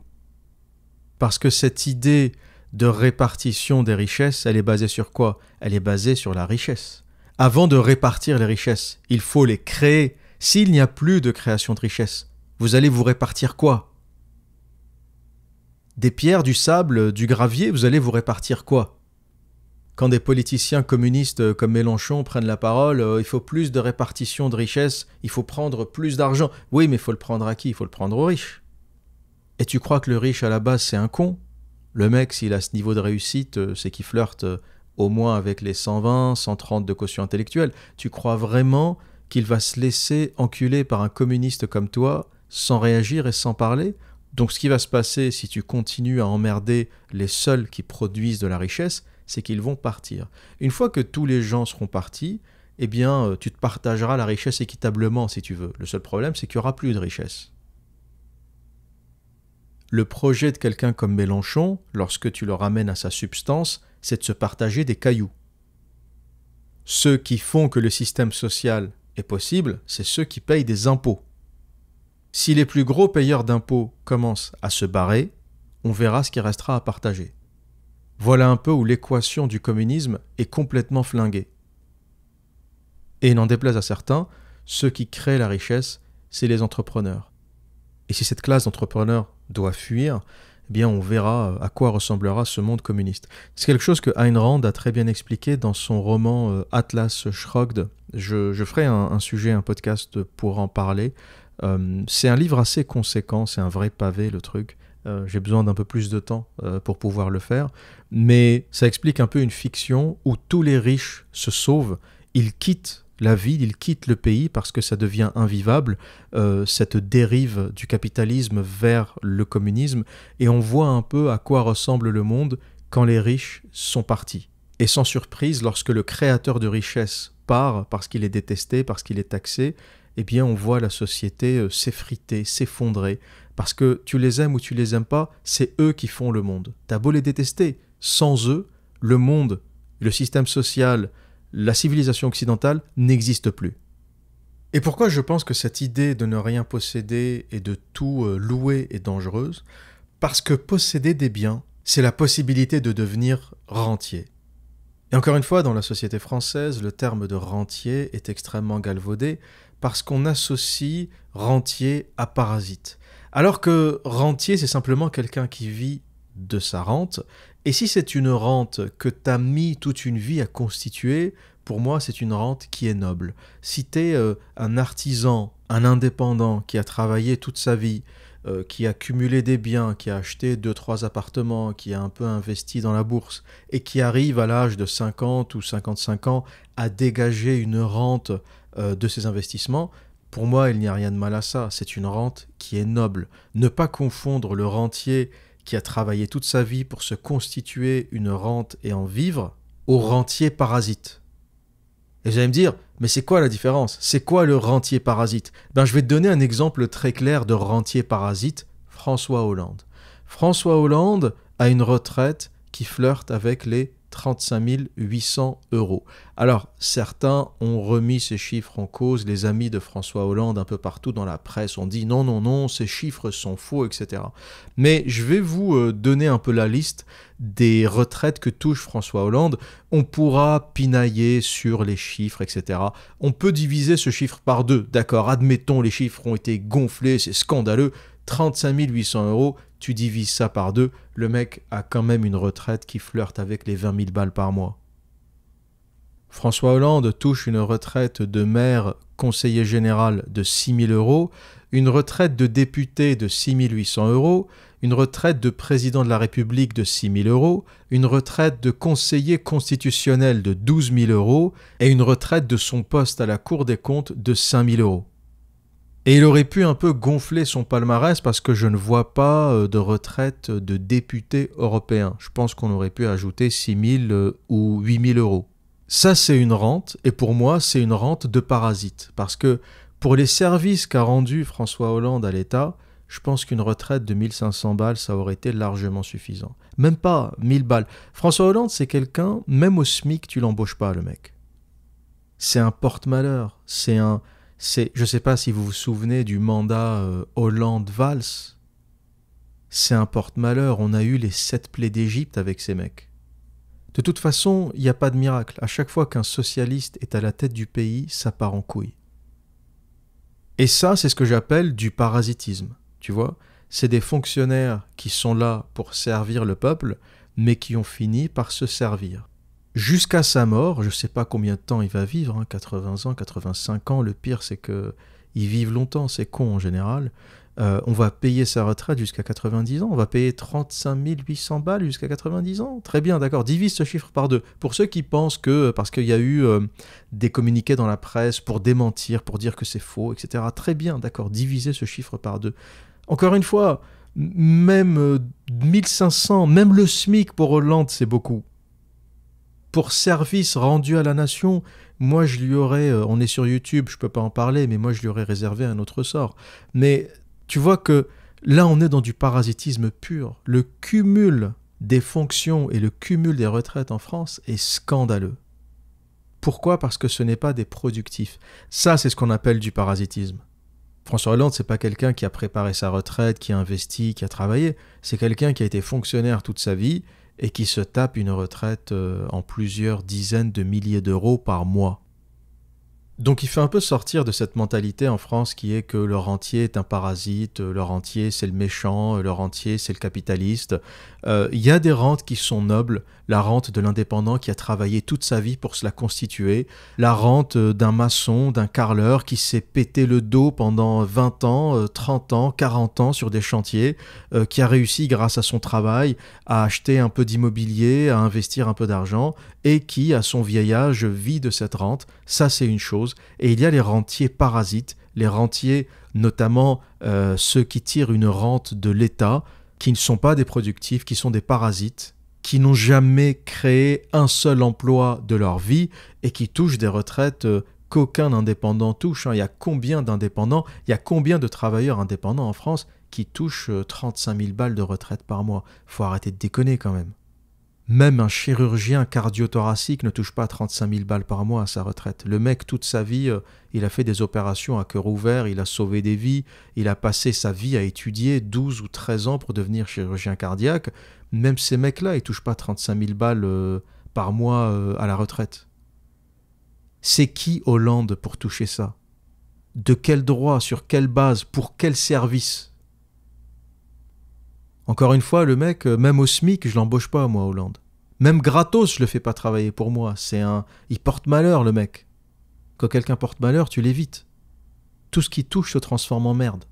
Parce que cette idée de répartition des richesses, elle est basée sur quoi? Elle est basée sur la richesse. Avant de répartir les richesses, il faut les créer. S'il n'y a plus de création de richesses, vous allez vous répartir quoi? Des pierres, du sable, du gravier, vous allez vous répartir quoi? Quand des politiciens communistes comme Mélenchon prennent la parole, il faut plus de répartition de richesses, il faut prendre plus d'argent. Oui, mais il faut le prendre à qui? Il faut le prendre aux riches. Et tu crois que le riche à la base c'est un con? Le mec, s'il a ce niveau de réussite, c'est qu'il flirte au moins avec les 120, 130 de quotient intellectuel. Tu crois vraiment qu'il va se laisser enculer par un communiste comme toi sans réagir et sans parler? Donc ce qui va se passer si tu continues à emmerder les seuls qui produisent de la richesse, c'est qu'ils vont partir. Une fois que tous les gens seront partis, eh bien tu te partageras la richesse équitablement si tu veux. Le seul problème, c'est qu'il n'y aura plus de richesse. Le projet de quelqu'un comme Mélenchon, lorsque tu le ramènes à sa substance, c'est de se partager des cailloux. Ceux qui font que le système social est possible, c'est ceux qui payent des impôts. Si les plus gros payeurs d'impôts commencent à se barrer, on verra ce qui restera à partager. Voilà un peu où l'équation du communisme est complètement flinguée. Et n'en déplaise à certains, ceux qui créent la richesse, c'est les entrepreneurs. Et si cette classe d'entrepreneurs doit fuir, eh bien on verra à quoi ressemblera ce monde communiste. C'est quelque chose que Ayn Rand a très bien expliqué dans son roman Atlas Shrugged. Je ferai un podcast pour en parler. C'est un livre assez conséquent, c'est un vrai pavé le truc. J'ai besoin d'un peu plus de temps pour pouvoir le faire. Mais ça explique un peu une fiction où tous les riches se sauvent, ils quittent la ville, ils quittent le pays parce que ça devient invivable, cette dérive du capitalisme vers le communisme, et on voit un peu à quoi ressemble le monde quand les riches sont partis. Et sans surprise, lorsque le créateur de richesse part parce qu'il est détesté, parce qu'il est taxé, eh bien on voit la société s'effriter, s'effondrer, parce que tu les aimes ou tu les aimes pas, c'est eux qui font le monde. T'as beau les détester, sans eux, le monde, le système social, la civilisation occidentale n'existe plus. Et pourquoi je pense que cette idée de ne rien posséder et de tout louer est dangereuse? Parce que posséder des biens, c'est la possibilité de devenir rentier. Et encore une fois, dans la société française, le terme de rentier est extrêmement galvaudé parce qu'on associe rentier à parasite. Alors que rentier, c'est simplement quelqu'un qui vit de sa rente. Et si c'est une rente que tu as mis toute une vie à constituer, pour moi, c'est une rente qui est noble. Si tu es un artisan, un indépendant qui a travaillé toute sa vie, qui a cumulé des biens, qui a acheté 2, 3 appartements, qui a un peu investi dans la bourse et qui arrive à l'âge de 50 ou 55 ans à dégager une rente de ses investissements, pour moi, il n'y a rien de mal à ça. C'est une rente qui est noble. Ne pas confondre le rentier qui a travaillé toute sa vie pour se constituer une rente et en vivre au rentier parasite. Et vous allez me dire, mais c'est quoi la différence? C'est quoi le rentier parasite? Je vais te donner un exemple très clair de rentier parasite, François Hollande. François Hollande a une retraite qui flirte avec les 35 800 euros. Alors, certains ont remis ces chiffres en cause, les amis de François Hollande un peu partout dans la presse ont dit non, non, non, ces chiffres sont faux, etc. Mais je vais vous donner un peu la liste des retraites que touche François Hollande. On pourra pinailler sur les chiffres, etc. On peut diviser ce chiffre par deux, d'accord, admettons les chiffres ont été gonflés, c'est scandaleux, 35 800 euros, tu divises ça par deux, le mec a quand même une retraite qui flirte avec les 20 000 balles par mois. François Hollande touche une retraite de maire conseiller général de 6 000 euros, une retraite de député de 6 800 euros, une retraite de président de la République de 6 000 euros, une retraite de conseiller constitutionnel de 12 000 euros et une retraite de son poste à la Cour des comptes de 5 000 euros. Et il aurait pu un peu gonfler son palmarès parce que je ne vois pas de retraite de député européen. Je pense qu'on aurait pu ajouter 6 000 ou 8 000 euros. Ça, c'est une rente, et pour moi, c'est une rente de parasite. Parce que pour les services qu'a rendus François Hollande à l'État, je pense qu'une retraite de 1 500 balles, ça aurait été largement suffisant. Même pas 1 000 balles. François Hollande, c'est quelqu'un, même au SMIC, tu l'embauches pas, le mec. C'est un porte-malheur, je ne sais pas si vous vous souvenez du mandat Hollande-Valls. C'est un porte-malheur. On a eu les 7 plaies d'Égypte avec ces mecs. De toute façon, il n'y a pas de miracle. À chaque fois qu'un socialiste est à la tête du pays, ça part en couille. Et ça, c'est ce que j'appelle du parasitisme. Tu vois, c'est des fonctionnaires qui sont là pour servir le peuple, mais qui ont fini par se servir. Jusqu'à sa mort, je ne sais pas combien de temps il va vivre, 80 ans, 85 ans, le pire c'est qu'ils vivent longtemps, c'est con en général. On va payer sa retraite jusqu'à 90 ans, on va payer 35 800 balles jusqu'à 90 ans. Très bien, d'accord, divise ce chiffre par deux. Pour ceux qui pensent que, parce qu'il y a eu des communiqués dans la presse pour démentir, pour dire que c'est faux, etc. Très bien, d'accord, divisez ce chiffre par deux. Encore une fois, même 1500, même le SMIC pour Hollande, c'est beaucoup. Pour service rendu à la nation, moi je lui aurais, on est sur YouTube, je ne peux pas en parler, mais moi je lui aurais réservé un autre sort. Mais tu vois que là on est dans du parasitisme pur. Le cumul des fonctions et le cumul des retraites en France est scandaleux. Pourquoi? Parce que ce n'est pas des productifs. Ça, c'est ce qu'on appelle du parasitisme. François Hollande, c'est pas quelqu'un qui a préparé sa retraite, qui a investi, qui a travaillé. C'est quelqu'un qui a été fonctionnaire toute sa vie et qui se tape une retraite en plusieurs dizaines de milliers d'euros par mois. Donc il fait un peu sortir de cette mentalité en France qui est que le rentier est un parasite, le rentier c'est le méchant, le rentier c'est le capitaliste. Il y a des rentes qui sont nobles, la rente de l'indépendant qui a travaillé toute sa vie pour se la constituer, la rente d'un maçon, d'un carreleur qui s'est pété le dos pendant 20 ans, 30 ans, 40 ans sur des chantiers, qui a réussi grâce à son travail à acheter un peu d'immobilier, à investir un peu d'argent et qui à son vieil âge vit de cette rente. Ça c'est une chose. Et il y a les rentiers parasites, les rentiers notamment ceux qui tirent une rente de l'État, qui ne sont pas des productifs, qui sont des parasites, qui n'ont jamais créé un seul emploi de leur vie et qui touchent des retraites qu'aucun indépendant touche. Il y a combien d'indépendants, il y a combien de travailleurs indépendants en France qui touchent 35 000 balles de retraite par mois? Faut arrêter de déconner quand même. Même un chirurgien cardio-thoracique ne touche pas 35 000 balles par mois à sa retraite. Le mec, toute sa vie, il a fait des opérations à cœur ouvert, il a sauvé des vies, il a passé sa vie à étudier 12 ou 13 ans pour devenir chirurgien cardiaque. Même ces mecs-là, ils ne touchent pas 35 000 balles par mois à la retraite. C'est qui Hollande pour toucher ça? De quel droit? Sur quelle base? Pour quel service? Encore une fois, le mec, même au SMIC, je l'embauche pas, moi, Hollande. Même gratos, je le fais pas travailler pour moi. Il porte malheur, le mec. Quand quelqu'un porte malheur, tu l'évites. Tout ce qui touche se transforme en merde.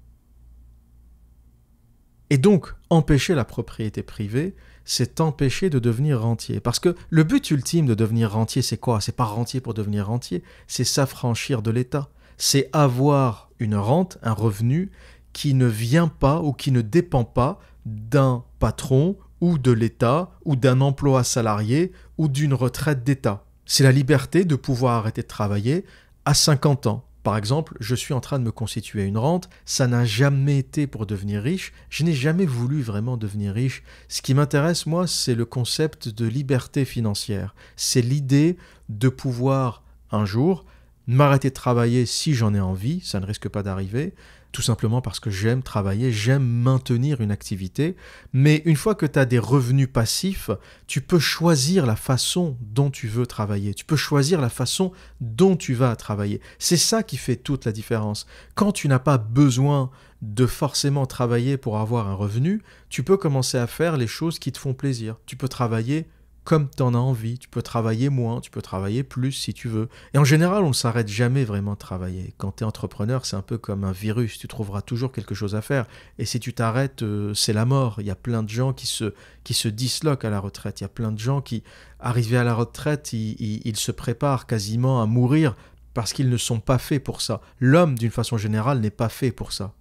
Et donc, empêcher la propriété privée, c'est empêcher de devenir rentier. Parce que le but ultime de devenir rentier, c'est quoi? C'est pas rentier pour devenir rentier, c'est s'affranchir de l'État. C'est avoir une rente, un revenu qui ne vient pas ou qui ne dépend pas d'un patron ou de l'État ou d'un emploi salarié ou d'une retraite d'État. C'est la liberté de pouvoir arrêter de travailler à 50 ans. Par exemple, je suis en train de me constituer une rente, ça n'a jamais été pour devenir riche, je n'ai jamais voulu vraiment devenir riche. Ce qui m'intéresse, moi, c'est le concept de liberté financière. C'est l'idée de pouvoir, un jour, m'arrêter de travailler si j'en ai envie, ça ne risque pas d'arriver, tout simplement parce que j'aime travailler, j'aime maintenir une activité, mais une fois que tu as des revenus passifs, tu peux choisir la façon dont tu veux travailler, tu peux choisir la façon dont tu vas travailler. C'est ça qui fait toute la différence. Quand tu n'as pas besoin de forcément travailler pour avoir un revenu, tu peux commencer à faire les choses qui te font plaisir. Tu peux travailler comme tu en as envie, tu peux travailler moins, tu peux travailler plus si tu veux. Et en général, on ne s'arrête jamais vraiment de travailler. Quand tu es entrepreneur, c'est un peu comme un virus, tu trouveras toujours quelque chose à faire. Et si tu t'arrêtes, c'est la mort. Il y a plein de gens qui se disloquent à la retraite. Il y a plein de gens qui, arrivés à la retraite, ils se préparent quasiment à mourir parce qu'ils ne sont pas faits pour ça. L'homme, d'une façon générale, n'est pas fait pour ça.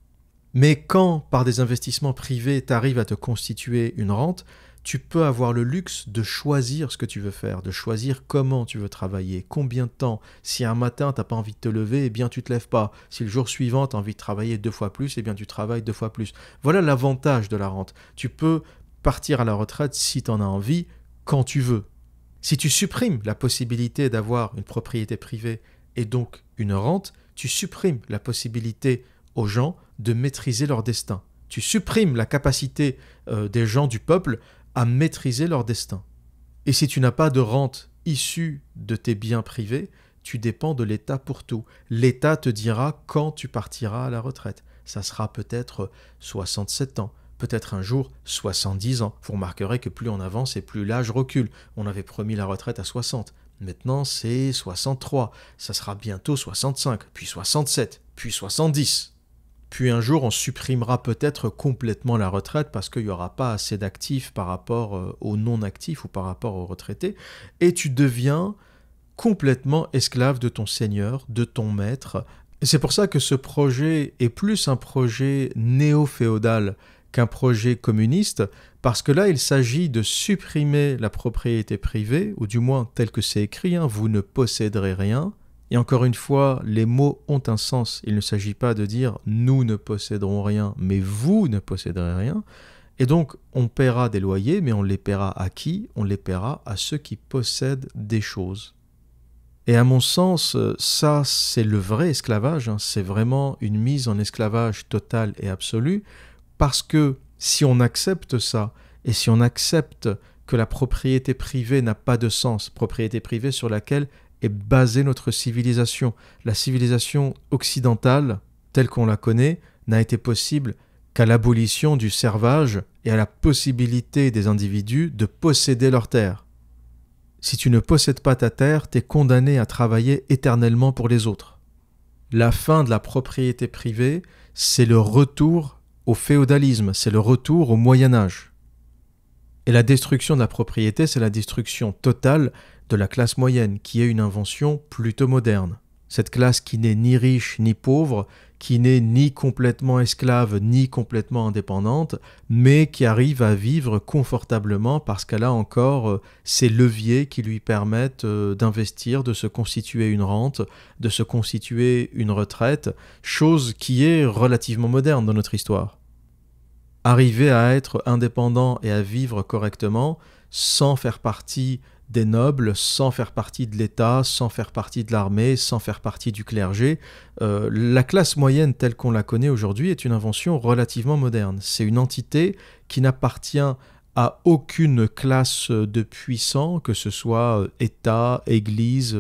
Mais quand, par des investissements privés, tu arrives à te constituer une rente, tu peux avoir le luxe de choisir ce que tu veux faire, de choisir comment tu veux travailler, combien de temps. Si un matin, tu n'as pas envie de te lever, eh bien tu ne te lèves pas. Si le jour suivant, tu as envie de travailler 2 fois plus, eh bien tu travailles 2 fois plus. Voilà l'avantage de la rente. Tu peux partir à la retraite si tu en as envie, quand tu veux. Si tu supprimes la possibilité d'avoir une propriété privée et donc une rente, tu supprimes la possibilité aux gens de maîtriser leur destin. Tu supprimes la capacité des gens du peuple à maîtriser leur destin. Et si tu n'as pas de rente issue de tes biens privés, tu dépends de l'État pour tout. L'État te dira quand tu partiras à la retraite. Ça sera peut-être 67 ans, peut-être un jour 70 ans. Vous remarquerez que plus on avance et plus l'âge recule. On avait promis la retraite à 60. Maintenant, c'est 63. Ça sera bientôt 65, puis 67, puis 70. Puis un jour, on supprimera peut-être complètement la retraite parce qu'il n'y aura pas assez d'actifs par rapport aux non-actifs ou par rapport aux retraités. Et tu deviens complètement esclave de ton seigneur, de ton maître. Et c'est pour ça que ce projet est plus un projet néo-féodal qu'un projet communiste, parce que là, il s'agit de supprimer la propriété privée, ou du moins tel que c'est écrit, vous ne posséderez rien. Et encore une fois, les mots ont un sens. Il ne s'agit pas de dire « nous ne posséderons rien », mais « vous ne posséderez rien ». Et donc, on paiera des loyers, mais on les paiera à qui? On les paiera à ceux qui possèdent des choses. Et à mon sens, ça, c'est le vrai esclavage. C'est vraiment une mise en esclavage totale et absolue, parce que si on accepte ça, et si on accepte que la propriété privée n'a pas de sens, propriété privée sur laquelle est basée notre civilisation. La civilisation occidentale, telle qu'on la connaît, n'a été possible qu'à l'abolition du servage et à la possibilité des individus de posséder leur terre. Si tu ne possèdes pas ta terre, tu es condamné à travailler éternellement pour les autres. La fin de la propriété privée, c'est le retour au féodalisme, c'est le retour au Moyen-Âge. Et la destruction de la propriété, c'est la destruction totale de la classe moyenne, qui est une invention plutôt moderne. Cette classe qui n'est ni riche ni pauvre, qui n'est ni complètement esclave ni complètement indépendante, mais qui arrive à vivre confortablement parce qu'elle a encore ces leviers qui lui permettent d'investir, de se constituer une rente, de se constituer une retraite, chose qui est relativement moderne dans notre histoire. arriver à être indépendant et à vivre correctement sans faire partie des nobles, sans faire partie de l'État, sans faire partie de l'armée, sans faire partie du clergé. La classe moyenne telle qu'on la connaît aujourd'hui est une invention relativement moderne. C'est une entité qui n'appartient à aucune classe de puissants, que ce soit État, Église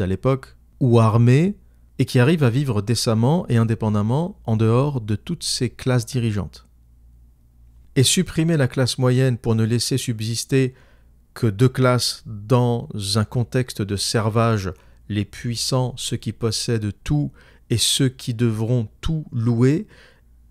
à l'époque, ou armée, et qui arrive à vivre décemment et indépendamment en dehors de toutes ces classes dirigeantes. Et supprimer la classe moyenne pour ne laisser subsister que deux classes dans un contexte de servage, les puissants, ceux qui possèdent tout, et ceux qui devront tout louer,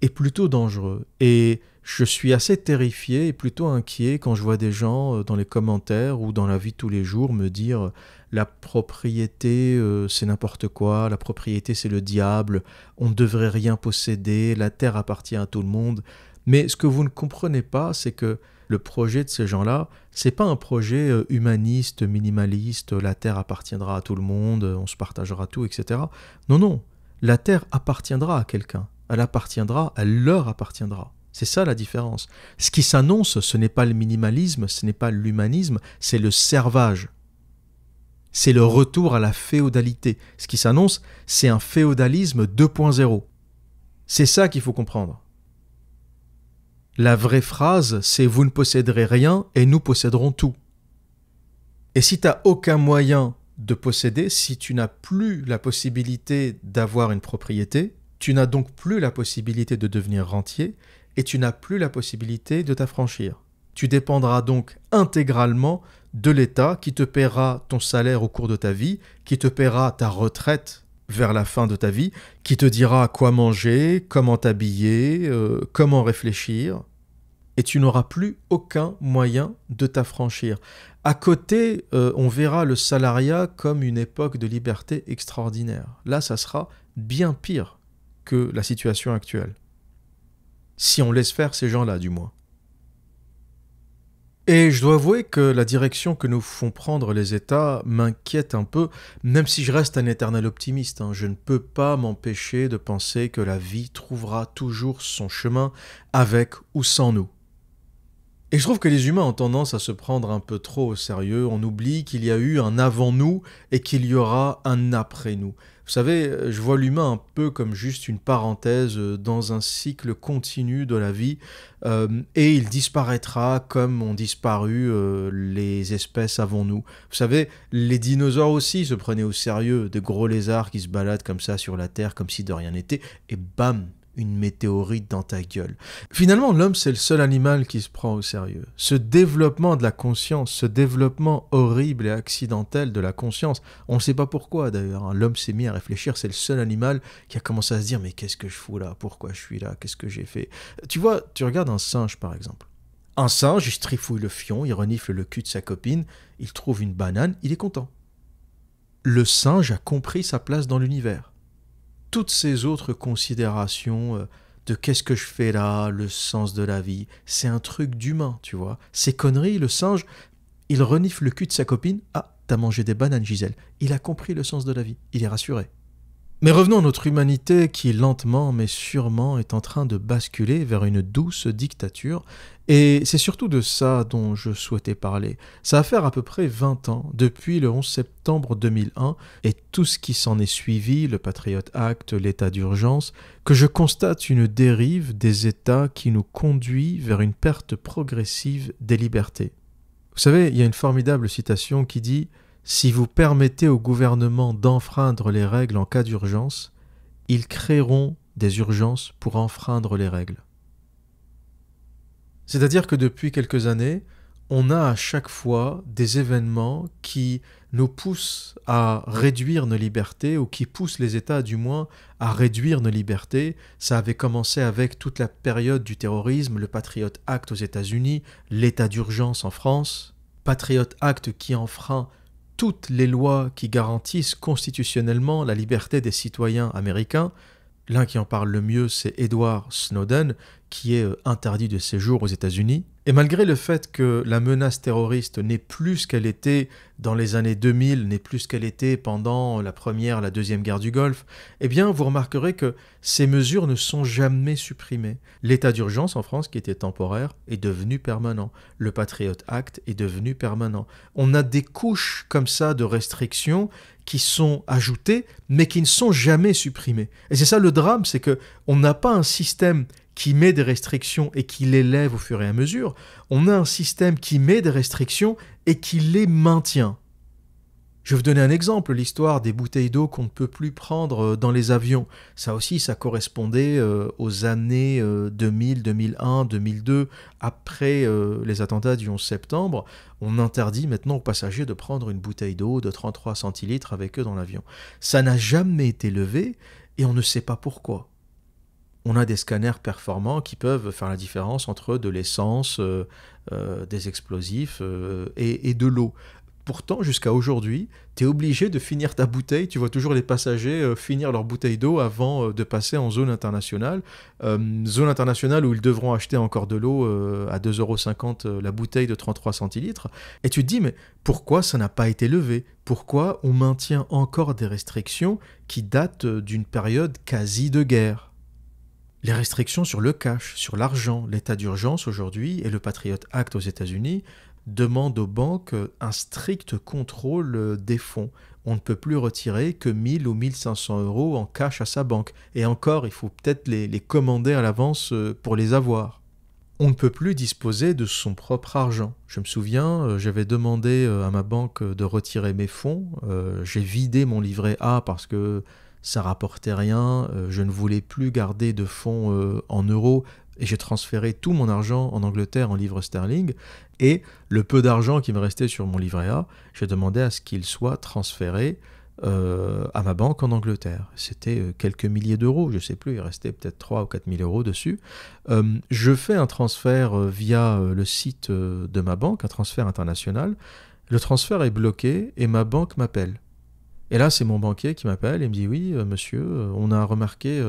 est plutôt dangereux. Et je suis assez terrifié et plutôt inquiet quand je vois des gens dans les commentaires ou dans la vie de tous les jours me dire la propriété c'est n'importe quoi, la propriété c'est le diable, on ne devrait rien posséder, la terre appartient à tout le monde. Mais ce que vous ne comprenez pas, c'est que le projet de ces gens-là, c'est pas un projet humaniste, minimaliste, la terre appartiendra à tout le monde, on se partagera tout, etc. Non, non, la terre appartiendra à quelqu'un, elle leur appartiendra. C'est ça la différence. Ce qui s'annonce, ce n'est pas le minimalisme, ce n'est pas l'humanisme, c'est le servage. C'est le retour à la féodalité. Ce qui s'annonce, c'est un féodalisme 2.0. C'est ça qu'il faut comprendre. La vraie phrase, c'est « vous ne posséderez rien et nous posséderons tout ». Et si tu n'as aucun moyen de posséder, si tu n'as plus la possibilité d'avoir une propriété, tu n'as donc plus la possibilité de devenir rentier et tu n'as plus la possibilité de t'affranchir. Tu dépendras donc intégralement de l'État qui te paiera ton salaire au cours de ta vie, qui te paiera ta retraite vers la fin de ta vie, qui te dira quoi manger, comment t'habiller, comment réfléchir, et tu n'auras plus aucun moyen de t'affranchir. À côté, on verra le salariat comme une époque de liberté extraordinaire. Là, ça sera bien pire que la situation actuelle. Si on laisse faire ces gens-là, du moins. Et je dois avouer que la direction que nous font prendre les États m'inquiète un peu, même si je reste un éternel optimiste. Je ne peux pas m'empêcher de penser que la vie trouvera toujours son chemin avec ou sans nous. Et je trouve que les humains ont tendance à se prendre un peu trop au sérieux. On oublie qu'il y a eu un avant nous et qu'il y aura un après nous. Vous savez, je vois l'humain un peu comme juste une parenthèse dans un cycle continu de la vie et il disparaîtra comme ont disparu les espèces avant nous. Vous savez, les dinosaures aussi se prenaient au sérieux, des gros lézards qui se baladent comme ça sur la Terre comme si de rien n'était et bam, une météorite dans ta gueule. Finalement, l'homme, c'est le seul animal qui se prend au sérieux. Ce développement de la conscience, ce développement horrible et accidentel de la conscience, on ne sait pas pourquoi d'ailleurs, l'homme s'est mis à réfléchir, c'est le seul animal qui a commencé à se dire « mais qu'est-ce que je fous là? Pourquoi je suis là? Qu'est-ce que j'ai fait ?» Tu vois, tu regardes un singe par exemple. Un singe, il se trifouille le fion, il renifle le cul de sa copine, il trouve une banane, il est content. Le singe a compris sa place dans l'univers. Toutes ces autres considérations de qu'est-ce que je fais là, le sens de la vie, c'est un truc d'humain, tu vois. Ces conneries, le singe, il renifle le cul de sa copine. Ah, t'as mangé des bananes, Gisèle. Il a compris le sens de la vie, il est rassuré. Mais revenons à notre humanité qui, lentement mais sûrement, est en train de basculer vers une douce dictature. Et c'est surtout de ça dont je souhaitais parler. Ça va faire à peu près 20 ans, depuis le 11 septembre 2001, et tout ce qui s'en est suivi, le Patriot Act, l'état d'urgence, que je constate une dérive des États qui nous conduit vers une perte progressive des libertés. Vous savez, il y a une formidable citation qui dit « Si vous permettez au gouvernement d'enfreindre les règles en cas d'urgence, ils créeront des urgences pour enfreindre les règles. » C'est-à-dire que depuis quelques années, on a à chaque fois des événements qui nous poussent à réduire nos libertés, ou qui poussent les États du moins à réduire nos libertés. Ça avait commencé avec toute la période du terrorisme, le Patriot Act aux États-Unis, l'état d'urgence en France, Patriot Act qui enfreint toutes les lois qui garantissent constitutionnellement la liberté des citoyens américains. L'un qui en parle le mieux, c'est Edward Snowden, qui est interdit de séjour aux États-Unis. Et malgré le fait que la menace terroriste n'est plus ce qu'elle était dans les années 2000, n'est plus ce qu'elle était pendant la première, la deuxième guerre du Golfe, eh bien vous remarquerez que ces mesures ne sont jamais supprimées. L'état d'urgence en France, qui était temporaire, est devenu permanent. Le Patriot Act est devenu permanent. On a des couches comme ça de restrictions qui sont ajoutées, mais qui ne sont jamais supprimées. Et c'est ça le drame, c'est qu'on n'a pas un système qui met des restrictions et qui les lève au fur et à mesure, on a un système qui met des restrictions et qui les maintient. Je vais vous donner un exemple, l'histoire des bouteilles d'eau qu'on ne peut plus prendre dans les avions. Ça aussi, ça correspondait aux années 2000, 2001, 2002. Après les attentats du 11 septembre, on interdit maintenant aux passagers de prendre une bouteille d'eau de 33 centilitres avec eux dans l'avion. Ça n'a jamais été levé et on ne sait pas pourquoi. On a des scanners performants qui peuvent faire la différence entre de l'essence, des explosifs et de l'eau. Pourtant, jusqu'à aujourd'hui, tu es obligé de finir ta bouteille. Tu vois toujours les passagers finir leur bouteille d'eau avant de passer en zone internationale. Zone internationale où ils devront acheter encore de l'eau à 2,50 € la bouteille de 33 centilitres. Et tu te dis, mais pourquoi ça n'a pas été levé ? Pourquoi on maintient encore des restrictions qui datent d'une période quasi de guerre ? Les restrictions sur le cash, sur l'argent, l'état d'urgence aujourd'hui et le Patriot Act aux États-Unis demandent aux banques un strict contrôle des fonds. On ne peut plus retirer que 1000 ou 1500 € en cash à sa banque. Et encore, il faut peut-être les commander à l'avance pour les avoir. On ne peut plus disposer de son propre argent. Je me souviens, j'avais demandé à ma banque de retirer mes fonds. J'ai vidé mon livret A parce que ça rapportait rien, je ne voulais plus garder de fonds en euros et j'ai transféré tout mon argent en Angleterre en livres sterling et le peu d'argent qui me restait sur mon livret A, j'ai demandé à ce qu'il soit transféré à ma banque en Angleterre. C'était quelques milliers d'euros, je ne sais plus, il restait peut-être 3 ou 4 000 € dessus. Je fais un transfert via le site de ma banque, un transfert international. Le transfert est bloqué et ma banque m'appelle. Et là, c'est mon banquier qui m'appelle et me dit « Oui, monsieur, on a remarqué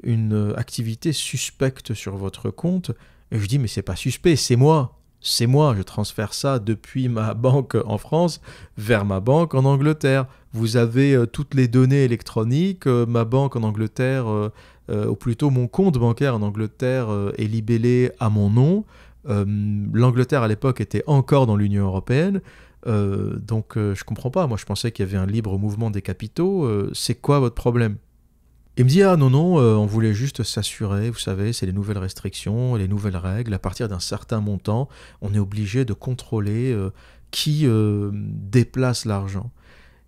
une activité suspecte sur votre compte. » Et je dis « Mais c'est pas suspect, c'est moi. C'est moi, je transfère ça depuis ma banque en France vers ma banque en Angleterre. Vous avez toutes les données électroniques, ma banque en Angleterre, ou plutôt mon compte bancaire en Angleterre est libellé à mon nom. L'Angleterre à l'époque était encore dans l'Union européenne. Donc je comprends pas, moi je pensais qu'il y avait un libre mouvement des capitaux, c'est quoi votre problème ? Il me dit ah non, on voulait juste s'assurer, vous savez, c'est les nouvelles restrictions, les nouvelles règles, à partir d'un certain montant, on est obligé de contrôler qui déplace l'argent.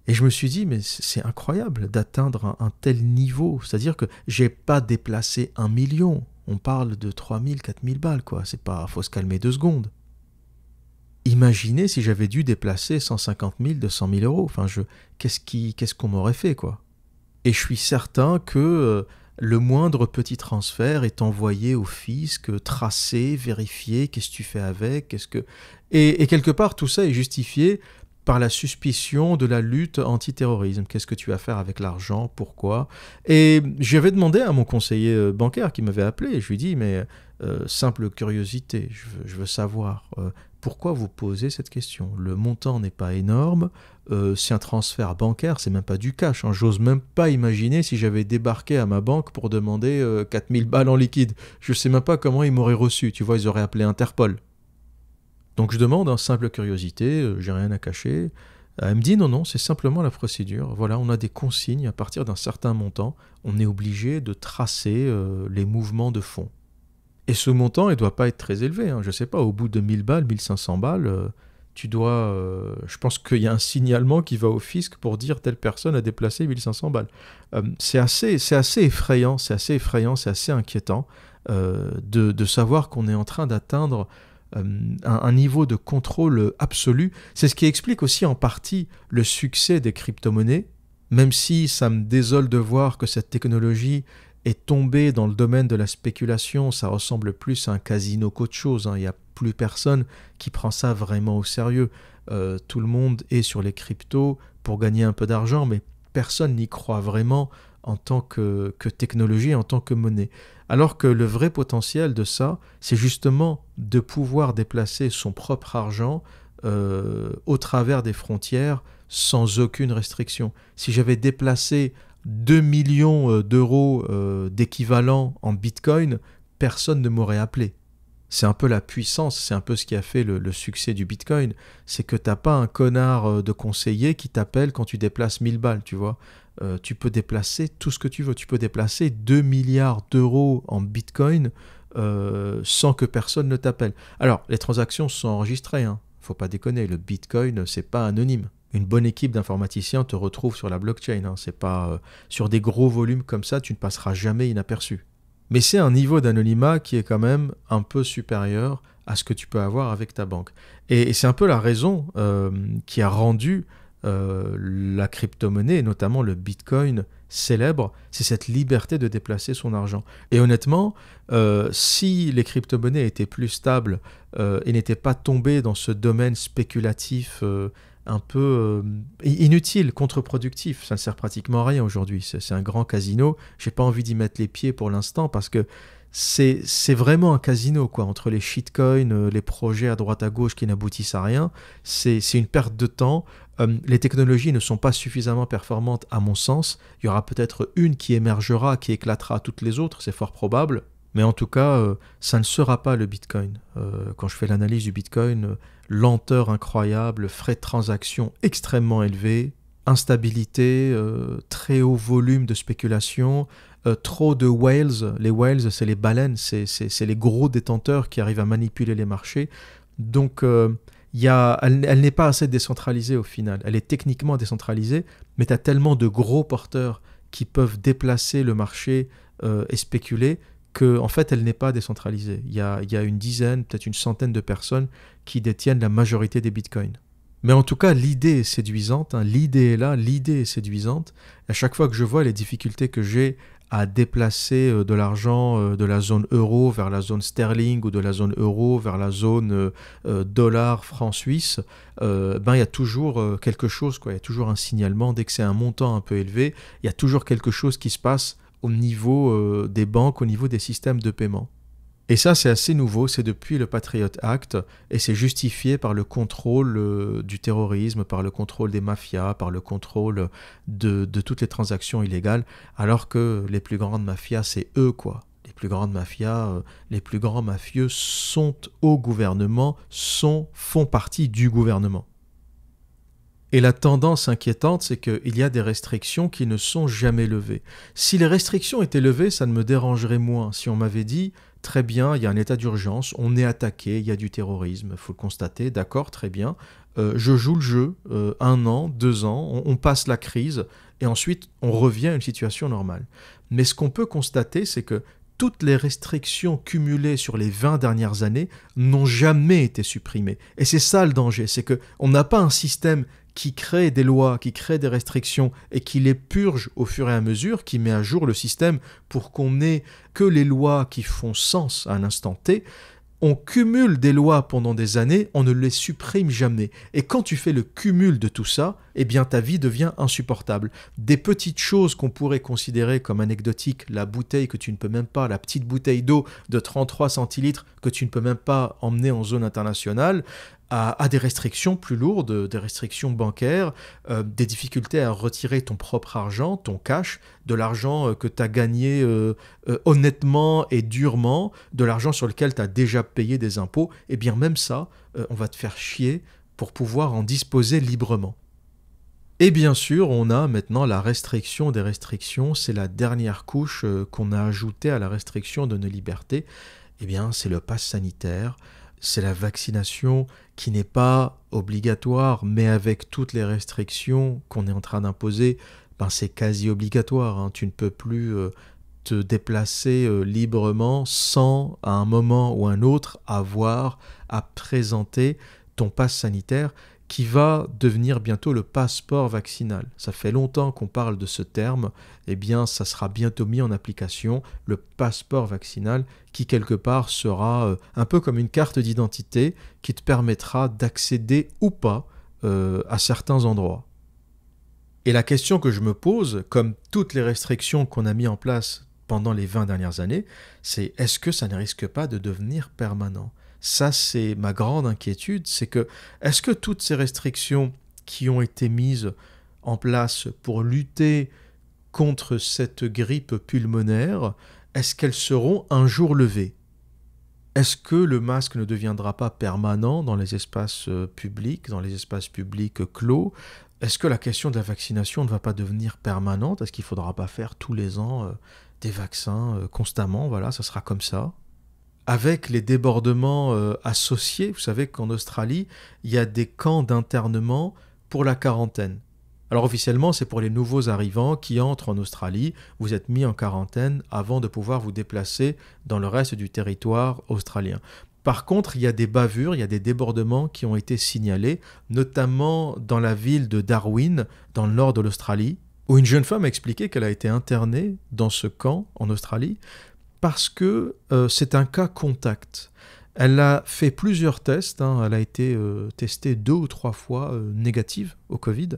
Et je me suis dit, mais c'est incroyable d'atteindre un tel niveau, c'est-à-dire que j'ai pas déplacé 1 million, on parle de 3 000, 4 000 balles, quoi, c'est pas, faut se calmer 2 secondes. Imaginez si j'avais dû déplacer 150 000, 200 000 €. Enfin, qu'est-ce qu'on m'aurait fait, quoi ? Et je suis certain que le moindre petit transfert est envoyé au fisc, tracé, vérifié, qu'est-ce que tu fais avec, Et quelque part, tout ça est justifié par la suspicion de la lutte antiterrorisme. Qu'est-ce que tu vas faire avec l'argent ? Pourquoi ? Et j'avais demandé à mon conseiller bancaire qui m'avait appelé, je lui ai dit, mais simple curiosité, je veux savoir... pourquoi vous posez cette question ? Le montant n'est pas énorme, c'est un transfert bancaire, c'est même pas du cash. Hein. J'ose même pas imaginer si j'avais débarqué à ma banque pour demander 4000 balles en liquide. Je sais même pas comment ils m'auraient reçu, tu vois, ils auraient appelé Interpol. Donc je demande, simple curiosité, j'ai rien à cacher. Elle me dit non, c'est simplement la procédure. Voilà, on a des consignes, à partir d'un certain montant, on est obligé de tracer les mouvements de fonds. Et ce montant, il ne doit pas être très élevé. Hein. Je ne sais pas, au bout de 1000 balles, 1500 balles, tu dois... je pense qu'il y a un signalement qui va au fisc pour dire telle personne a déplacé 1500 balles. C'est assez effrayant, c'est assez inquiétant de savoir qu'on est en train d'atteindre un niveau de contrôle absolu. C'est ce qui explique aussi en partie le succès des crypto-monnaies, même si ça me désole de voir que cette technologie est tombé dans le domaine de la spéculation, ça ressemble plus à un casino qu'autre chose. Hein. Il n'y a plus personne qui prend ça vraiment au sérieux. Tout le monde est sur les cryptos pour gagner un peu d'argent, mais personne n'y croit vraiment en tant que technologie, en tant que monnaie. Alors que le vrai potentiel de ça, c'est justement de pouvoir déplacer son propre argent au travers des frontières sans aucune restriction. Si j'avais déplacé 2 millions d'euros d'équivalent en Bitcoin, personne ne m'aurait appelé. C'est un peu la puissance, c'est un peu ce qui a fait le succès du Bitcoin. C'est que t'as pas un connard de conseiller qui t'appelle quand tu déplaces 1000 balles, tu vois. Tu peux déplacer tout ce que tu veux. Tu peux déplacer 2 milliards d'euros en Bitcoin sans que personne ne t'appelle. Alors, les transactions sont enregistrées, hein. Faut pas déconner, le Bitcoin, c'est pas anonyme. Une bonne équipe d'informaticiens te retrouve sur la blockchain, hein. C'est pas sur des gros volumes comme ça, tu ne passeras jamais inaperçu. Mais c'est un niveau d'anonymat qui est quand même un peu supérieur à ce que tu peux avoir avec ta banque. Et c'est un peu la raison qui a rendu la crypto-monnaie, et notamment le Bitcoin, célèbre, c'est cette liberté de déplacer son argent. Et honnêtement, si les crypto-monnaies étaient plus stables et n'étaient pas tombées dans ce domaine spéculatif un peu inutile, contre-productif. Ça ne sert pratiquement à rien aujourd'hui. C'est un grand casino. J'ai pas envie d'y mettre les pieds pour l'instant parce que c'est vraiment un casino, quoi. Entre les shitcoins, les projets à droite à gauche qui n'aboutissent à rien, c'est une perte de temps. Les technologies ne sont pas suffisamment performantes à mon sens. Il y aura peut-être une qui émergera, qui éclatera toutes les autres, c'est fort probable. Mais en tout cas, ça ne sera pas le Bitcoin. Quand je fais l'analyse du Bitcoin, lenteur incroyable, frais de transaction extrêmement élevés, instabilité, très haut volume de spéculation, trop de whales. Les whales, c'est les baleines, c'est les gros détenteurs qui arrivent à manipuler les marchés. Donc, elle n'est pas assez décentralisée au final. Elle est techniquement décentralisée, mais tu as tellement de gros porteurs qui peuvent déplacer le marché et spéculer qu'en fait, elle n'est pas décentralisée. Il y a une dizaine, peut-être une centaine de personnes qui détiennent la majorité des bitcoins. Mais en tout cas, l'idée est séduisante, hein. L'idée est là, l'idée est séduisante. À chaque fois que je vois les difficultés que j'ai à déplacer de l'argent de la zone euro vers la zone sterling ou de la zone euro vers la zone dollar, franc suisse, il y a toujours quelque chose, quoi. Il y a toujours un signalement. Dès que c'est un montant un peu élevé, il y a toujours quelque chose qui se passe au niveau des banques, au niveau des systèmes de paiement. Et ça, c'est assez nouveau, c'est depuis le Patriot Act, et c'est justifié par le contrôle du terrorisme, par le contrôle des mafias, par le contrôle de toutes les transactions illégales, alors que les plus grandes mafias, c'est eux, quoi. Les plus grandes mafias, les plus grands mafieux sont au gouvernement, font partie du gouvernement. Et la tendance inquiétante, c'est qu'il y a des restrictions qui ne sont jamais levées. Si les restrictions étaient levées, ça ne me dérangerait moins. Si on m'avait dit, très bien, il y a un état d'urgence, on est attaqué, il y a du terrorisme, il faut le constater, d'accord, très bien. Je joue le jeu, 1 an, 2 ans, on passe la crise, et ensuite on revient à une situation normale. Mais ce qu'on peut constater, c'est que toutes les restrictions cumulées sur les 20 dernières années n'ont jamais été supprimées. Et c'est ça le danger, c'est qu'on n'a pas un système qui crée des lois, qui crée des restrictions et qui les purge au fur et à mesure, qui met à jour le système pour qu'on n'ait que les lois qui font sens à un instant T. On cumule des lois pendant des années, on ne les supprime jamais. Et quand tu fais le cumul de tout ça, eh bien ta vie devient insupportable. Des petites choses qu'on pourrait considérer comme anecdotiques, la bouteille que tu ne peux même pas, la petite bouteille d'eau de 33 centilitres que tu ne peux même pas emmener en zone internationale, à des restrictions plus lourdes, des restrictions bancaires, des difficultés à retirer ton propre argent, ton cash, de l'argent que tu as gagné honnêtement et durement, de l'argent sur lequel tu as déjà payé des impôts, et bien même ça, on va te faire chier pour pouvoir en disposer librement. Et bien sûr, on a maintenant la restriction des restrictions, c'est la dernière couche qu'on a ajoutée à la restriction de nos libertés, eh bien c'est le pass sanitaire. C'est la vaccination qui n'est pas obligatoire, mais avec toutes les restrictions qu'on est en train d'imposer, c'est quasi obligatoire, hein. Tu ne peux plus te déplacer librement sans, à un moment ou un autre, avoir à présenter ton pass sanitaire qui va devenir bientôt le passeport vaccinal. Ça fait longtemps qu'on parle de ce terme, eh bien ça sera bientôt mis en application, le passeport vaccinal qui quelque part sera un peu comme une carte d'identité qui te permettra d'accéder ou pas à certains endroits. Et la question que je me pose, comme toutes les restrictions qu'on a mis en place pendant les 20 dernières années, c'est est-ce que ça ne risque pas de devenir permanent? Ça, c'est ma grande inquiétude, c'est que est-ce que toutes ces restrictions qui ont été mises en place pour lutter contre cette grippe pulmonaire, est-ce qu'elles seront un jour levées? Est-ce que le masque ne deviendra pas permanent dans les espaces publics, dans les espaces publics clos? Est-ce que la question de la vaccination ne va pas devenir permanente? Est-ce qu'il ne faudra pas faire tous les ans des vaccins constamment? Voilà, ça sera comme ça. Avec les débordements associés, vous savez qu'en Australie, il y a des camps d'internement pour la quarantaine. Alors officiellement, c'est pour les nouveaux arrivants qui entrent en Australie. Vous êtes mis en quarantaine avant de pouvoir vous déplacer dans le reste du territoire australien. Par contre, il y a des bavures, il y a des débordements qui ont été signalés, notamment dans la ville de Darwin, dans le nord de l'Australie, où une jeune femme a expliqué qu'elle a été internée dans ce camp en Australie parce que c'est un cas contact. Elle a fait plusieurs tests, elle a été testée 2 ou 3 fois négative au Covid,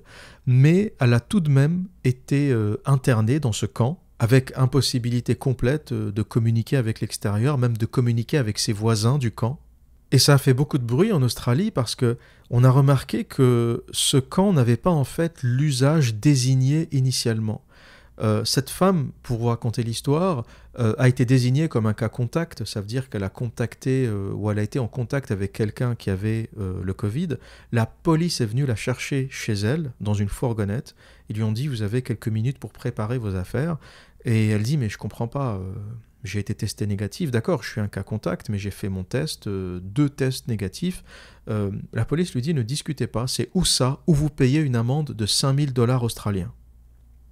mais elle a tout de même été internée dans ce camp avec impossibilité complète de communiquer avec l'extérieur, même de communiquer avec ses voisins du camp. Et ça a fait beaucoup de bruit en Australie parce que on a remarqué que ce camp n'avait pas en fait l'usage désigné initialement. Cette femme, pour vous raconter l'histoire, a été désignée comme un cas contact. Ça veut dire qu'elle a contacté ou elle a été en contact avec quelqu'un qui avait le Covid. La police est venue la chercher chez elle, dans une fourgonnette. Ils lui ont dit « Vous avez quelques minutes pour préparer vos affaires ». Et elle dit « Mais je comprends pas, j'ai été testé négatif. D'accord, je suis un cas contact, mais j'ai fait mon test, 2 tests négatifs. » La police lui dit « Ne discutez pas, c'est ou ça, ou vous payez une amende de 5 000 $ australiens. »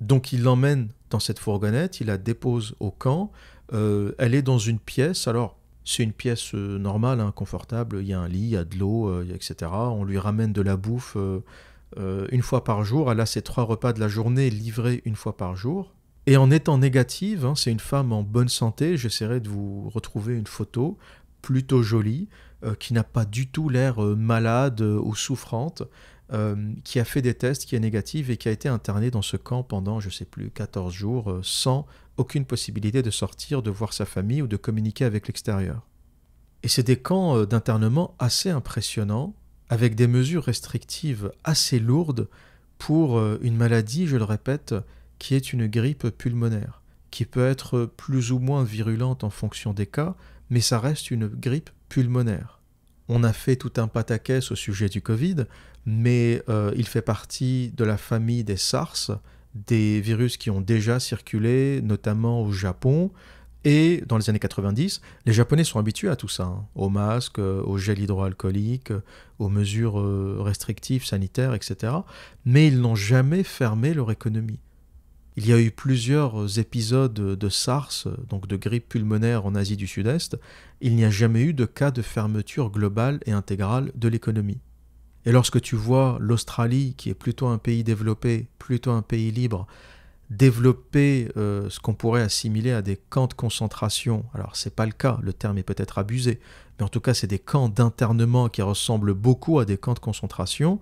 Donc il l'emmène dans cette fourgonnette, il la dépose au camp, elle est dans une pièce, alors c'est une pièce normale, confortable, il y a un lit, il y a de l'eau, etc. On lui ramène de la bouffe 1 fois par jour, elle a ses 3 repas de la journée livrés 1 fois par jour. Et en étant négative, c'est une femme en bonne santé, j'essaierai de vous retrouver une photo plutôt jolie, qui n'a pas du tout l'air malade ou souffrante, qui a fait des tests, qui est négative et qui a été internée dans ce camp pendant, je ne sais plus, 14 jours, sans aucune possibilité de sortir, de voir sa famille ou de communiquer avec l'extérieur. Et c'est des camps d'internement assez impressionnants, avec des mesures restrictives assez lourdes pour une maladie, je le répète, qui est une grippe pulmonaire, qui peut être plus ou moins virulente en fonction des cas, mais ça reste une grippe pulmonaire. On a fait tout un pataquès au sujet du Covid, mais il fait partie de la famille des SARS, des virus qui ont déjà circulé, notamment au Japon. Et dans les années 90, les Japonais sont habitués à tout ça, aux masques, au gel hydroalcoolique, aux mesures restrictives, sanitaires, etc. Mais ils n'ont jamais fermé leur économie. Il y a eu plusieurs épisodes de SARS, donc de grippe pulmonaire en Asie du Sud-Est. Il n'y a jamais eu de cas de fermeture globale et intégrale de l'économie. Et lorsque tu vois l'Australie, qui est plutôt un pays développé, plutôt un pays libre, développer ce qu'on pourrait assimiler à des camps de concentration, alors c'est pas le cas, le terme est peut-être abusé, mais en tout cas c'est des camps d'internement qui ressemblent beaucoup à des camps de concentration,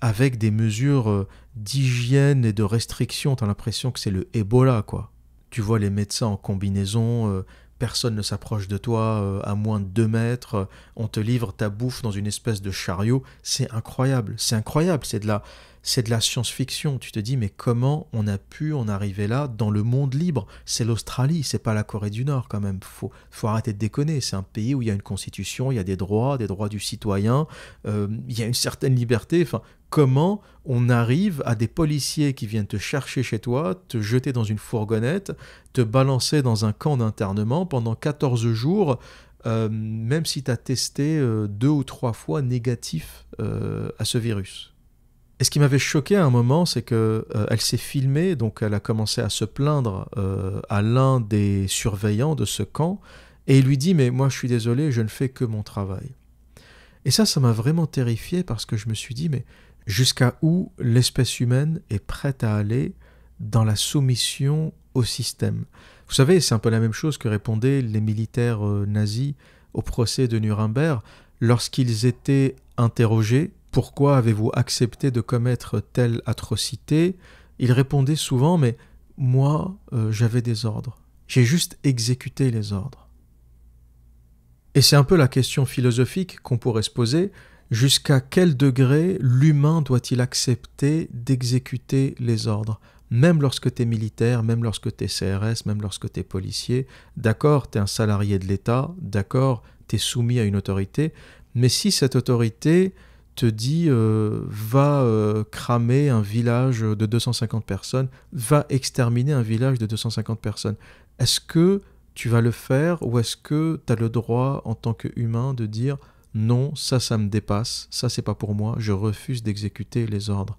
avec des mesures d'hygiène et de restriction. T'as l'impression que c'est le Ebola, quoi. Tu vois les médecins en combinaison, personne ne s'approche de toi à moins de 2 mètres, on te livre ta bouffe dans une espèce de chariot. C'est incroyable, c'est de la science-fiction. Tu te dis, mais comment on a pu en arriver là dans le monde libre? C'est l'Australie, c'est pas la Corée du Nord quand même. Faut arrêter de déconner. C'est un pays où il y a une constitution, il y a des droits du citoyen, il y a une certaine liberté. Enfin, comment on arrive à des policiers qui viennent te chercher chez toi, te jeter dans une fourgonnette, te balancer dans un camp d'internement pendant 14 jours, même si tu as testé 2 ou 3 fois négatif à ce virus. Et ce qui m'avait choqué à un moment, c'est qu'elle s'est filmée, donc elle a commencé à se plaindre à l'un des surveillants de ce camp, et il lui dit « Mais moi je suis désolé, je ne fais que mon travail ». Et ça m'a vraiment terrifié parce que je me suis dit « Mais jusqu'à où l'espèce humaine est prête à aller dans la soumission au système ?» Vous savez, c'est un peu la même chose que répondaient les militaires nazis au procès de Nuremberg lorsqu'ils étaient interrogés pourquoi avez-vous accepté de commettre telle atrocité, il répondait souvent, mais moi, j'avais des ordres. J'ai juste exécuté les ordres. Et c'est un peu la question philosophique qu'on pourrait se poser. Jusqu'à quel degré l'humain doit-il accepter d'exécuter les ordres ? Même lorsque tu es militaire, même lorsque tu es CRS, même lorsque tu es policier, d'accord, tu es un salarié de l'État, d'accord, tu es soumis à une autorité, mais si cette autorité te dit va cramer un village de 250 personnes, va exterminer un village de 250 personnes, est-ce que tu vas le faire ou est-ce que tu as le droit en tant qu'humain de dire non, ça me dépasse, ça c'est pas pour moi, je refuse d'exécuter les ordres.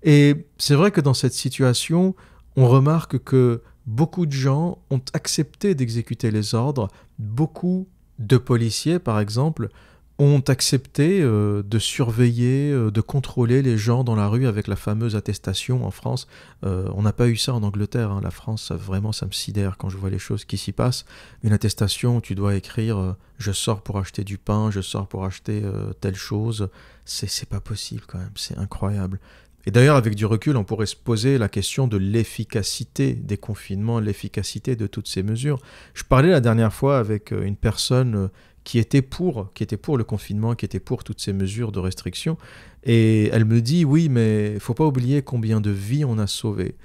Et c'est vrai que dans cette situation, on remarque que beaucoup de gens ont accepté d'exécuter les ordres, beaucoup de policiers par exemple ont accepté de surveiller, de contrôler les gens dans la rue avec la fameuse attestation en France. On n'a pas eu ça en Angleterre, hein. La France, ça me sidère quand je vois les choses qui s'y passent. Une attestation où tu dois écrire je sors pour acheter du pain, je sors pour acheter telle chose. C'est pas possible quand même, c'est incroyable. Et d'ailleurs, avec du recul, on pourrait se poser la question de l'efficacité des confinements, l'efficacité de toutes ces mesures. Je parlais la dernière fois avec une personne qui était pour le confinement, qui était pour toutes ces mesures de restriction. Et elle me dit, oui, mais il ne faut pas oublier combien de vies on a sauvées.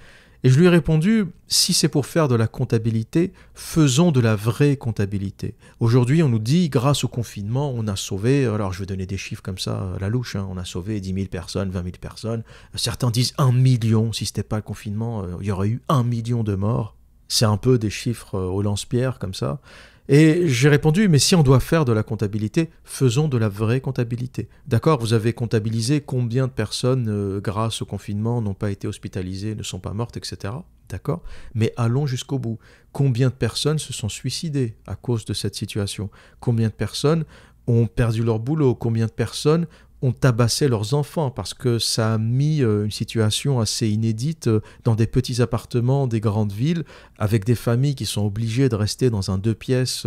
Et je lui ai répondu, si c'est pour faire de la comptabilité, faisons de la vraie comptabilité. Aujourd'hui, on nous dit, grâce au confinement, on a sauvé, alors je vais donner des chiffres comme ça à la louche, hein, on a sauvé 10 000 personnes, 20 000 personnes. Certains disent 1 million, si ce n'était pas le confinement, il y aurait eu 1 million de morts. C'est un peu des chiffres au lance-pierre comme ça. Et j'ai répondu, mais si on doit faire de la comptabilité, faisons de la vraie comptabilité. D'accord, vous avez comptabilisé combien de personnes, grâce au confinement, n'ont pas été hospitalisées, ne sont pas mortes, etc. D'accord, mais allons jusqu'au bout. Combien de personnes se sont suicidées à cause de cette situation ? Combien de personnes ont perdu leur boulot ? Combien de personnes ont tabassé leurs enfants parce que ça a mis une situation assez inédite dans des petits appartements des grandes villes avec des familles qui sont obligées de rester dans un 2 pièces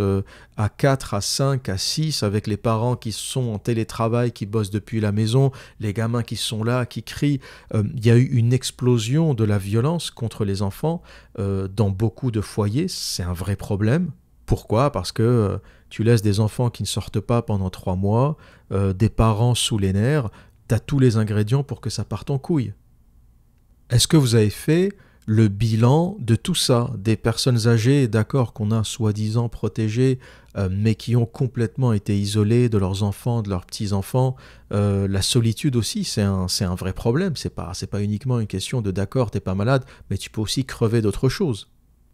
à 4, à 5, à 6 avec les parents qui sont en télétravail, qui bossent depuis la maison, les gamins qui sont là, qui crient. Il y a eu une explosion de la violence contre les enfants dans beaucoup de foyers. C'est un vrai problème. Pourquoi ? Parce que tu laisses des enfants qui ne sortent pas pendant 3 mois, des parents sous les nerfs, tu as tous les ingrédients pour que ça parte en couille. Est-ce que vous avez fait le bilan de tout ça, des personnes âgées, d'accord, qu'on a soi-disant protégées, mais qui ont complètement été isolées de leurs enfants, de leurs petits-enfants. La solitude aussi, c'est un vrai problème. C'est pas uniquement une question de d'accord, t'es pas malade, mais tu peux aussi crever d'autres choses.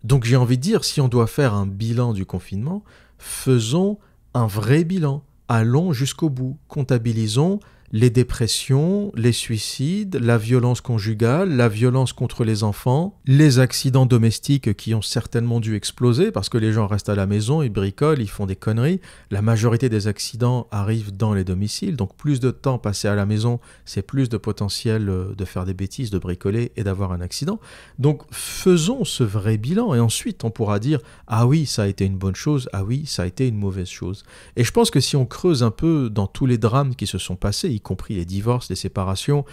Donc j'ai envie de dire, si on doit faire un bilan du confinement, faisons un vrai bilan. Allons jusqu'au bout. Comptabilisons les dépressions, les suicides, la violence conjugale, la violence contre les enfants, les accidents domestiques qui ont certainement dû exploser parce que les gens restent à la maison, ils bricolent, ils font des conneries. La majorité des accidents arrivent dans les domiciles, donc plus de temps passé à la maison, c'est plus de potentiel de faire des bêtises, de bricoler et d'avoir un accident. Donc faisons ce vrai bilan et ensuite on pourra dire « Ah oui, ça a été une bonne chose, ah oui, ça a été une mauvaise chose ». Et je pense que si on creuse un peu dans tous les drames qui se sont passés, y compris les divorces, les séparations,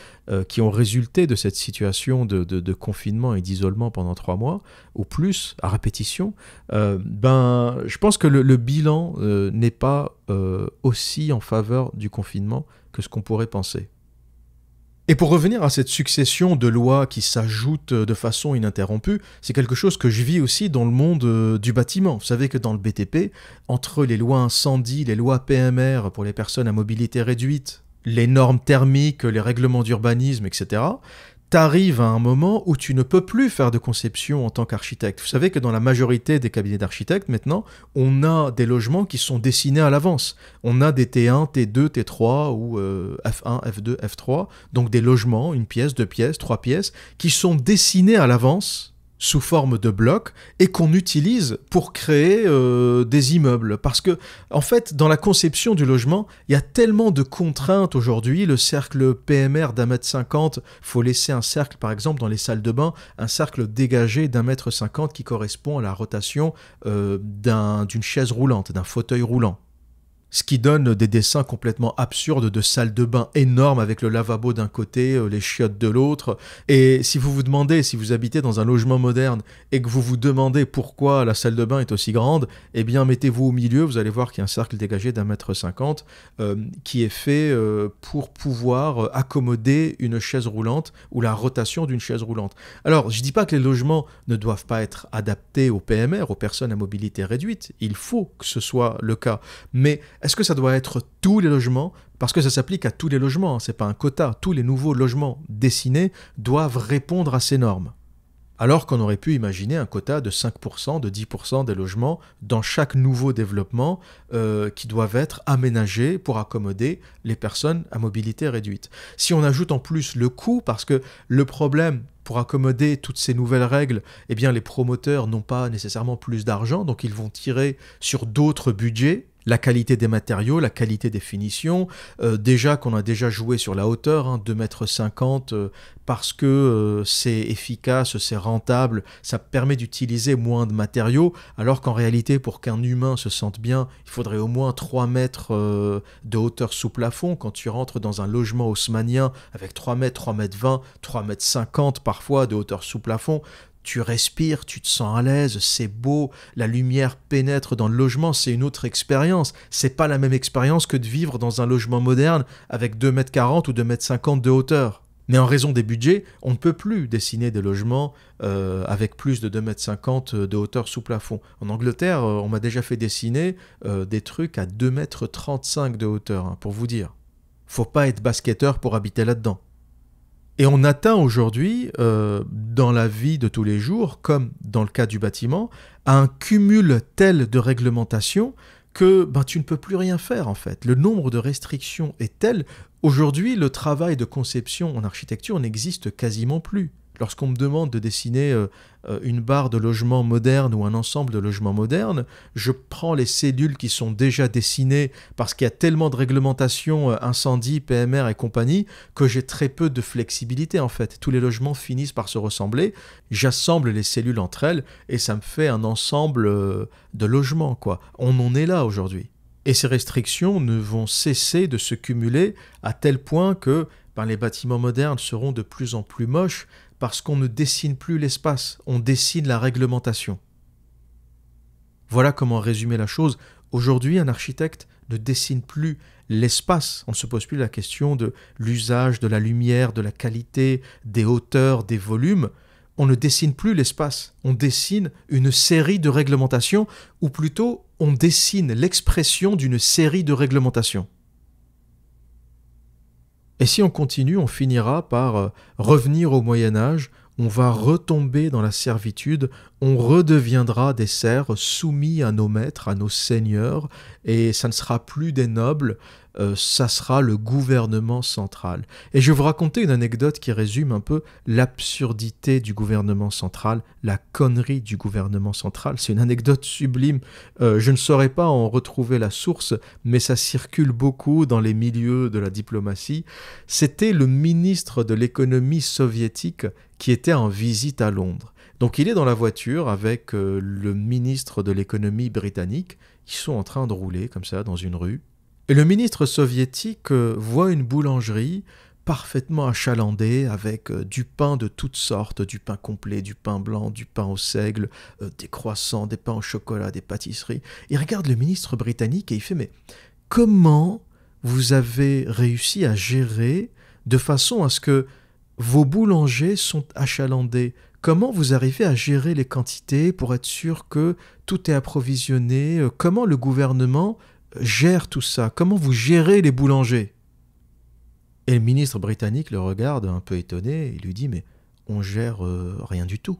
qui ont résulté de cette situation de confinement et d'isolement pendant 3 mois, ou plus, à répétition, je pense que le bilan n'est pas aussi en faveur du confinement que ce qu'on pourrait penser. Et pour revenir à cette succession de lois qui s'ajoutent de façon ininterrompue, c'est quelque chose que je vis aussi dans le monde du bâtiment. Vous savez que dans le BTP, entre les lois incendie, les lois PMR pour les personnes à mobilité réduite, les normes thermiques, les règlements d'urbanisme, etc., t'arrives à un moment où tu ne peux plus faire de conception en tant qu'architecte. Vous savez que dans la majorité des cabinets d'architectes, maintenant, on a des logements qui sont dessinés à l'avance. On a des T1, T2, T3 ou F1, F2, F3, donc des logements, 1 pièce, 2 pièces, 3 pièces, qui sont dessinés à l'avance sous forme de blocs et qu'on utilise pour créer des immeubles. Parce que, en fait, dans la conception du logement, il y a tellement de contraintes aujourd'hui. Le cercle PMR d'1,50 m, il faut laisser un cercle, par exemple, dans les salles de bain, un cercle dégagé d'1,50 m qui correspond à la rotation d'une chaise roulante, d'un fauteuil roulant. Ce qui donne des dessins complètement absurdes de salles de bain énormes avec le lavabo d'un côté, les chiottes de l'autre. Et si vous vous demandez, si vous habitez dans un logement moderne et que vous vous demandez pourquoi la salle de bain est aussi grande, eh bien mettez-vous au milieu, vous allez voir qu'il y a un cercle dégagé d'1,50 m qui est fait pour pouvoir accommoder une chaise roulante ou la rotation d'une chaise roulante. Alors, je ne dis pas que les logements ne doivent pas être adaptés aux PMR, aux personnes à mobilité réduite. Il faut que ce soit le cas. Mais est-ce que ça doit être tous les logements? Parce que ça s'applique à tous les logements, ce n'est pas un quota. Tous les nouveaux logements dessinés doivent répondre à ces normes. Alors qu'on aurait pu imaginer un quota de 5%, de 10% des logements dans chaque nouveau développement qui doivent être aménagés pour accommoder les personnes à mobilité réduite. Si on ajoute en plus le coût, parce que le problème pour accommoder toutes ces nouvelles règles, eh bien les promoteurs n'ont pas nécessairement plus d'argent, donc ils vont tirer sur d'autres budgets. La qualité des matériaux, la qualité des finitions, déjà qu'on a déjà joué sur la hauteur, 2,50 m, parce que c'est efficace, c'est rentable, ça permet d'utiliser moins de matériaux, alors qu'en réalité, pour qu'un humain se sente bien, il faudrait au moins 3 mètres de hauteur sous plafond. Quand tu rentres dans un logement haussmannien avec 3 mètres, 3 mètres 20, 3 mètres 50 parfois de hauteur sous plafond, tu respires, tu te sens à l'aise, c'est beau, la lumière pénètre dans le logement, c'est une autre expérience. C'est pas la même expérience que de vivre dans un logement moderne avec 2,40 m ou 2,50 m de hauteur. Mais en raison des budgets, on ne peut plus dessiner des logements avec plus de 2,50 m de hauteur sous plafond. En Angleterre, on m'a déjà fait dessiner des trucs à 2,35 m de hauteur, pour vous dire. Faut pas être basketteur pour habiter là-dedans. Et on atteint aujourd'hui, dans la vie de tous les jours, comme dans le cas du bâtiment, à un cumul tel de réglementations que tu ne peux plus rien faire en fait. Le nombre de restrictions est tel. Aujourd'hui, le travail de conception en architecture n'existe quasiment plus. Lorsqu'on me demande de dessiner une barre de logement moderne ou un ensemble de logements modernes, je prends les cellules qui sont déjà dessinées parce qu'il y a tellement de réglementations, incendie, PMR et compagnie, que j'ai très peu de flexibilité en fait. Tous les logements finissent par se ressembler, j'assemble les cellules entre elles et ça me fait un ensemble de logements, quoi. On en est là aujourd'hui. Et ces restrictions ne vont cesser de se cumuler à tel point que les bâtiments modernes seront de plus en plus moches parce qu'on ne dessine plus l'espace, on dessine la réglementation. Voilà comment résumer la chose. Aujourd'hui, un architecte ne dessine plus l'espace. On ne se pose plus la question de l'usage, de la lumière, de la qualité, des hauteurs, des volumes. On ne dessine plus l'espace. On dessine une série de réglementations, ou plutôt, on dessine l'expression d'une série de réglementations. Et si on continue, on finira par revenir au Moyen-Âge, on va retomber dans la servitude, on redeviendra des serfs soumis à nos maîtres, à nos seigneurs, et ça ne sera plus des nobles, ça sera le gouvernement central. Et je vais vous raconter une anecdote qui résume un peu l'absurdité du gouvernement central, la connerie du gouvernement central. C'est une anecdote sublime, je ne saurais pas en retrouver la source, mais ça circule beaucoup dans les milieux de la diplomatie. C'était le ministre de l'économie soviétique qui était en visite à Londres. Donc il est dans la voiture avec le ministre de l'économie britannique, ils sont en train de rouler comme ça dans une rue. Et le ministre soviétique voit une boulangerie parfaitement achalandée avec du pain de toutes sortes, du pain complet, du pain blanc, du pain au seigle, des croissants, des pains au chocolat, des pâtisseries. Il regarde le ministre britannique et il fait « Mais comment vous avez réussi à gérer de façon à ce que vos boulangers sont achalandés? Comment vous arrivez à gérer les quantités pour être sûr que tout est approvisionné? Comment le gouvernement gère tout ça? Comment vous gérez les boulangers ?» Et le ministre britannique le regarde un peu étonné et lui dit « Mais on gère rien du tout.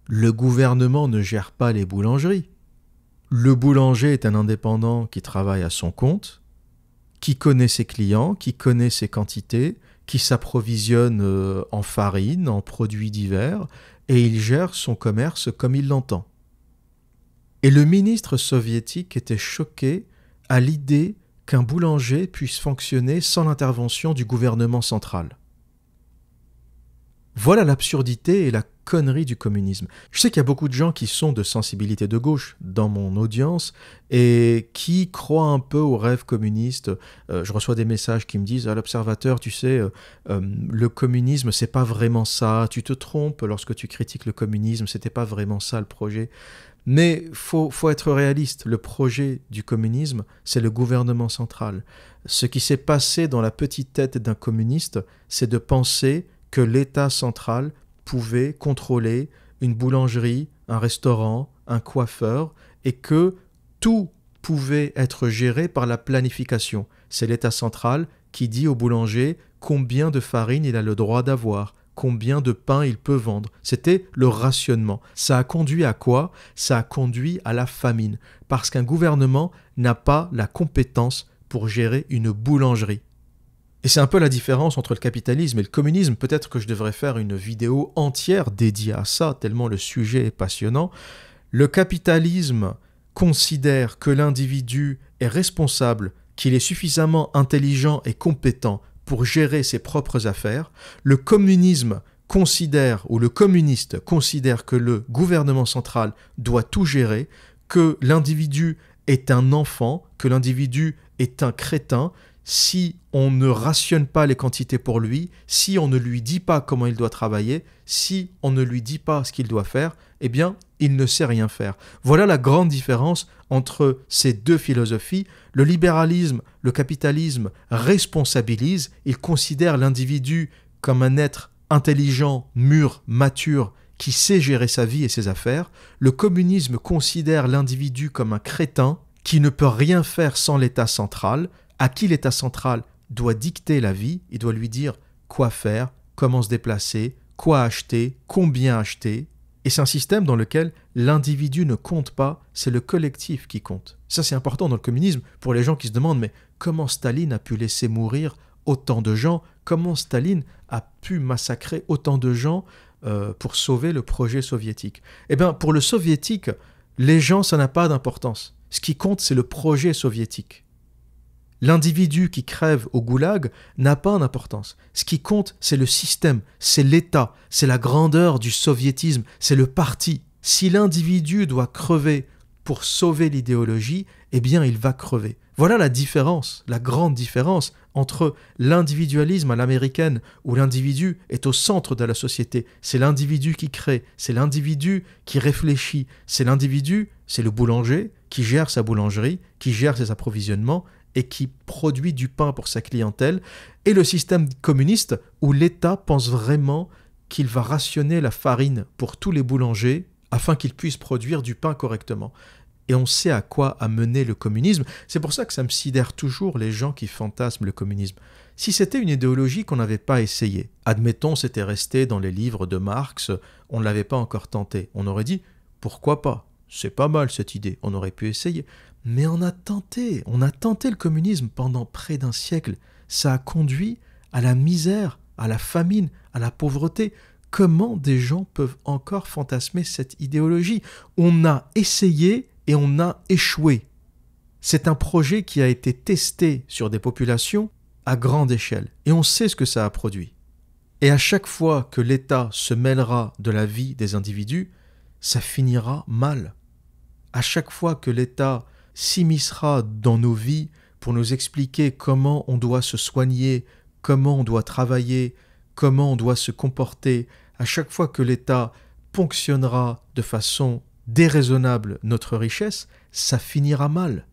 Le gouvernement ne gère pas les boulangeries. Le boulanger est un indépendant qui travaille à son compte, qui connaît ses clients, qui connaît ses quantités, qui s'approvisionne en farine, en produits divers, et il gère son commerce comme il l'entend. » Et le ministre soviétique était choqué à l'idée qu'un boulanger puisse fonctionner sans l'intervention du gouvernement central. Voilà l'absurdité et la connerie du communisme. Je sais qu'il y a beaucoup de gens qui sont de sensibilité de gauche dans mon audience et qui croient un peu au rêve communiste. Je reçois des messages qui me disent « À l'Observateur, tu sais, le communisme, c'est pas vraiment ça. Tu te trompes lorsque tu critiques le communisme, c'était pas vraiment ça le projet. » Mais faut être réaliste. Le projet du communisme, c'est le gouvernement central. Ce qui s'est passé dans la petite tête d'un communiste, c'est de penser que l'État central pouvait contrôler une boulangerie, un restaurant, un coiffeur, et que tout pouvait être géré par la planification. C'est l'État central qui dit au boulanger combien de farine il a le droit d'avoir, combien de pain il peut vendre. C'était le rationnement. Ça a conduit à quoi? Ça a conduit à la famine, parce qu'un gouvernement n'a pas la compétence pour gérer une boulangerie. Et c'est un peu la différence entre le capitalisme et le communisme. Peut-être que je devrais faire une vidéo entière dédiée à ça, tellement le sujet est passionnant. Le capitalisme considère que l'individu est responsable, qu'il est suffisamment intelligent et compétent pour gérer ses propres affaires. Le communisme considère, ou le communiste considère que le gouvernement central doit tout gérer, que l'individu est un enfant, que l'individu est un crétin. Si on ne rationne pas les quantités pour lui, si on ne lui dit pas comment il doit travailler, si on ne lui dit pas ce qu'il doit faire, eh bien, il ne sait rien faire. Voilà la grande différence entre ces deux philosophies. Le libéralisme, le capitalisme responsabilise, il considère l'individu comme un être intelligent, mûr, mature, qui sait gérer sa vie et ses affaires. Le communisme considère l'individu comme un crétin qui ne peut rien faire sans l'État central, à qui l'État central doit dicter la vie, il doit lui dire quoi faire, comment se déplacer, quoi acheter, combien acheter. Et c'est un système dans lequel l'individu ne compte pas, c'est le collectif qui compte. Ça, c'est important dans le communisme pour les gens qui se demandent mais comment Staline a pu laisser mourir autant de gens? Comment Staline a pu massacrer autant de gens pour sauver le projet soviétique? Eh bien, pour le soviétique, les gens, ça n'a pas d'importance. Ce qui compte, c'est le projet soviétique. L'individu qui crève au goulag n'a pas d'importance. Ce qui compte, c'est le système, c'est l'État, c'est la grandeur du soviétisme, c'est le parti. Si l'individu doit crever pour sauver l'idéologie, eh bien il va crever. Voilà la différence, la grande différence entre l'individualisme à l'américaine, où l'individu est au centre de la société. C'est l'individu qui crée, c'est l'individu qui réfléchit, c'est l'individu, c'est le boulanger qui gère sa boulangerie, qui gère ses approvisionnements, et qui produit du pain pour sa clientèle, et le système communiste où l'État pense vraiment qu'il va rationner la farine pour tous les boulangers afin qu'ils puissent produire du pain correctement. Et on sait à quoi a mené le communisme. C'est pour ça que ça me sidère toujours les gens qui fantasment le communisme. Si c'était une idéologie qu'on n'avait pas essayée, admettons c'était resté dans les livres de Marx, on ne l'avait pas encore tenté, on aurait dit « pourquoi pas ? C'est pas mal cette idée, on aurait pu essayer ». Mais on a tenté le communisme pendant près d'un siècle. Ça a conduit à la misère, à la famine, à la pauvreté. Comment des gens peuvent encore fantasmer cette idéologie? On a essayé et on a échoué. C'est un projet qui a été testé sur des populations à grande échelle. Et on sait ce que ça a produit. Et à chaque fois que l'État se mêlera de la vie des individus, ça finira mal. À chaque fois que l'État s'immiscera dans nos vies pour nous expliquer comment on doit se soigner, comment on doit travailler, comment on doit se comporter, à chaque fois que l'État ponctionnera de façon déraisonnable notre richesse, ça finira mal.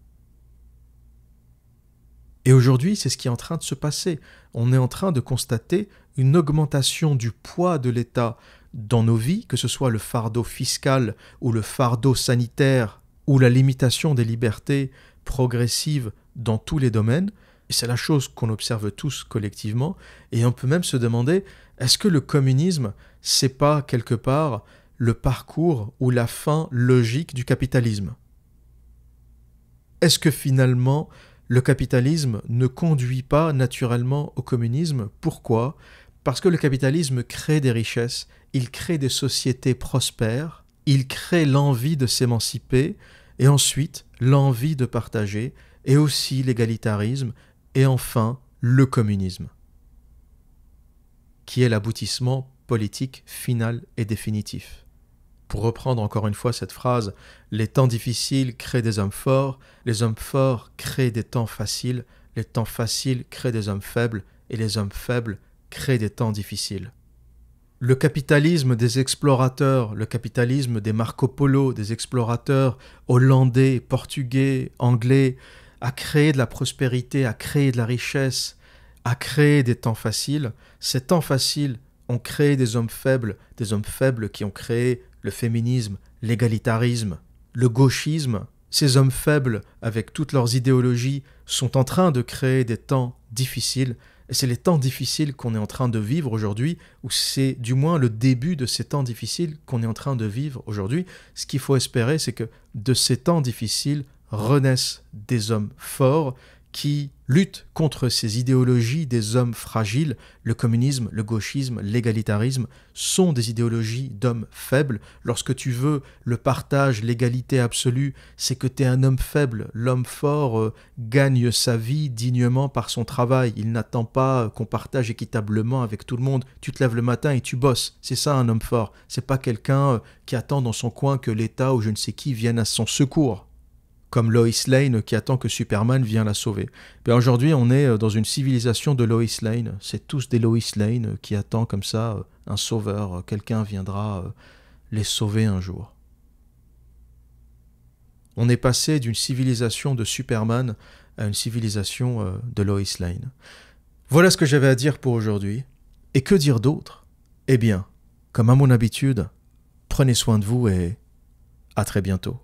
Et aujourd'hui, c'est ce qui est en train de se passer. On est en train de constater une augmentation du poids de l'État dans nos vies, que ce soit le fardeau fiscal ou le fardeau sanitaire, ou la limitation des libertés progressives dans tous les domaines. Et c'est la chose qu'on observe tous collectivement. Et on peut même se demander, est-ce que le communisme, c'est pas quelque part le parcours ou la fin logique du capitalisme? Est-ce que finalement, le capitalisme ne conduit pas naturellement au communisme? Pourquoi? Parce que le capitalisme crée des richesses, il crée des sociétés prospères, il crée l'envie de s'émanciper et ensuite l'envie de partager et aussi l'égalitarisme et enfin le communisme qui est l'aboutissement politique final et définitif. Pour reprendre encore une fois cette phrase, les temps difficiles créent des hommes forts, les hommes forts créent des temps faciles, les temps faciles créent des hommes faibles, et les hommes faibles créent des temps difficiles. Le capitalisme des explorateurs, le capitalisme des Marco Polo, des explorateurs hollandais, portugais, anglais, a créé de la prospérité, a créé de la richesse, a créé des temps faciles. Ces temps faciles ont créé des hommes faibles qui ont créé le féminisme, l'égalitarisme, le gauchisme. Ces hommes faibles, avec toutes leurs idéologies, sont en train de créer des temps difficiles. Et c'est les temps difficiles qu'on est en train de vivre aujourd'hui, ou c'est du moins le début de ces temps difficiles qu'on est en train de vivre aujourd'hui. Ce qu'il faut espérer, c'est que de ces temps difficiles renaissent des hommes forts qui luttent contre ces idéologies des hommes fragiles. Le communisme, le gauchisme, l'égalitarisme sont des idéologies d'hommes faibles. Lorsque tu veux le partage, l'égalité absolue, c'est que tu es un homme faible. L'homme fort gagne sa vie dignement par son travail. Il n'attend pas qu'on partage équitablement avec tout le monde. Tu te lèves le matin et tu bosses. C'est ça un homme fort. C'est pas quelqu'un qui attend dans son coin que l'État ou je ne sais qui vienne à son secours, comme Lois Lane qui attend que Superman vienne la sauver. Ben aujourd'hui, on est dans une civilisation de Lois Lane. C'est tous des Lois Lane qui attendent comme ça un sauveur. Quelqu'un viendra les sauver un jour. On est passé d'une civilisation de Superman à une civilisation de Lois Lane. Voilà ce que j'avais à dire pour aujourd'hui. Et que dire d'autre ? Eh bien, comme à mon habitude, prenez soin de vous et à très bientôt.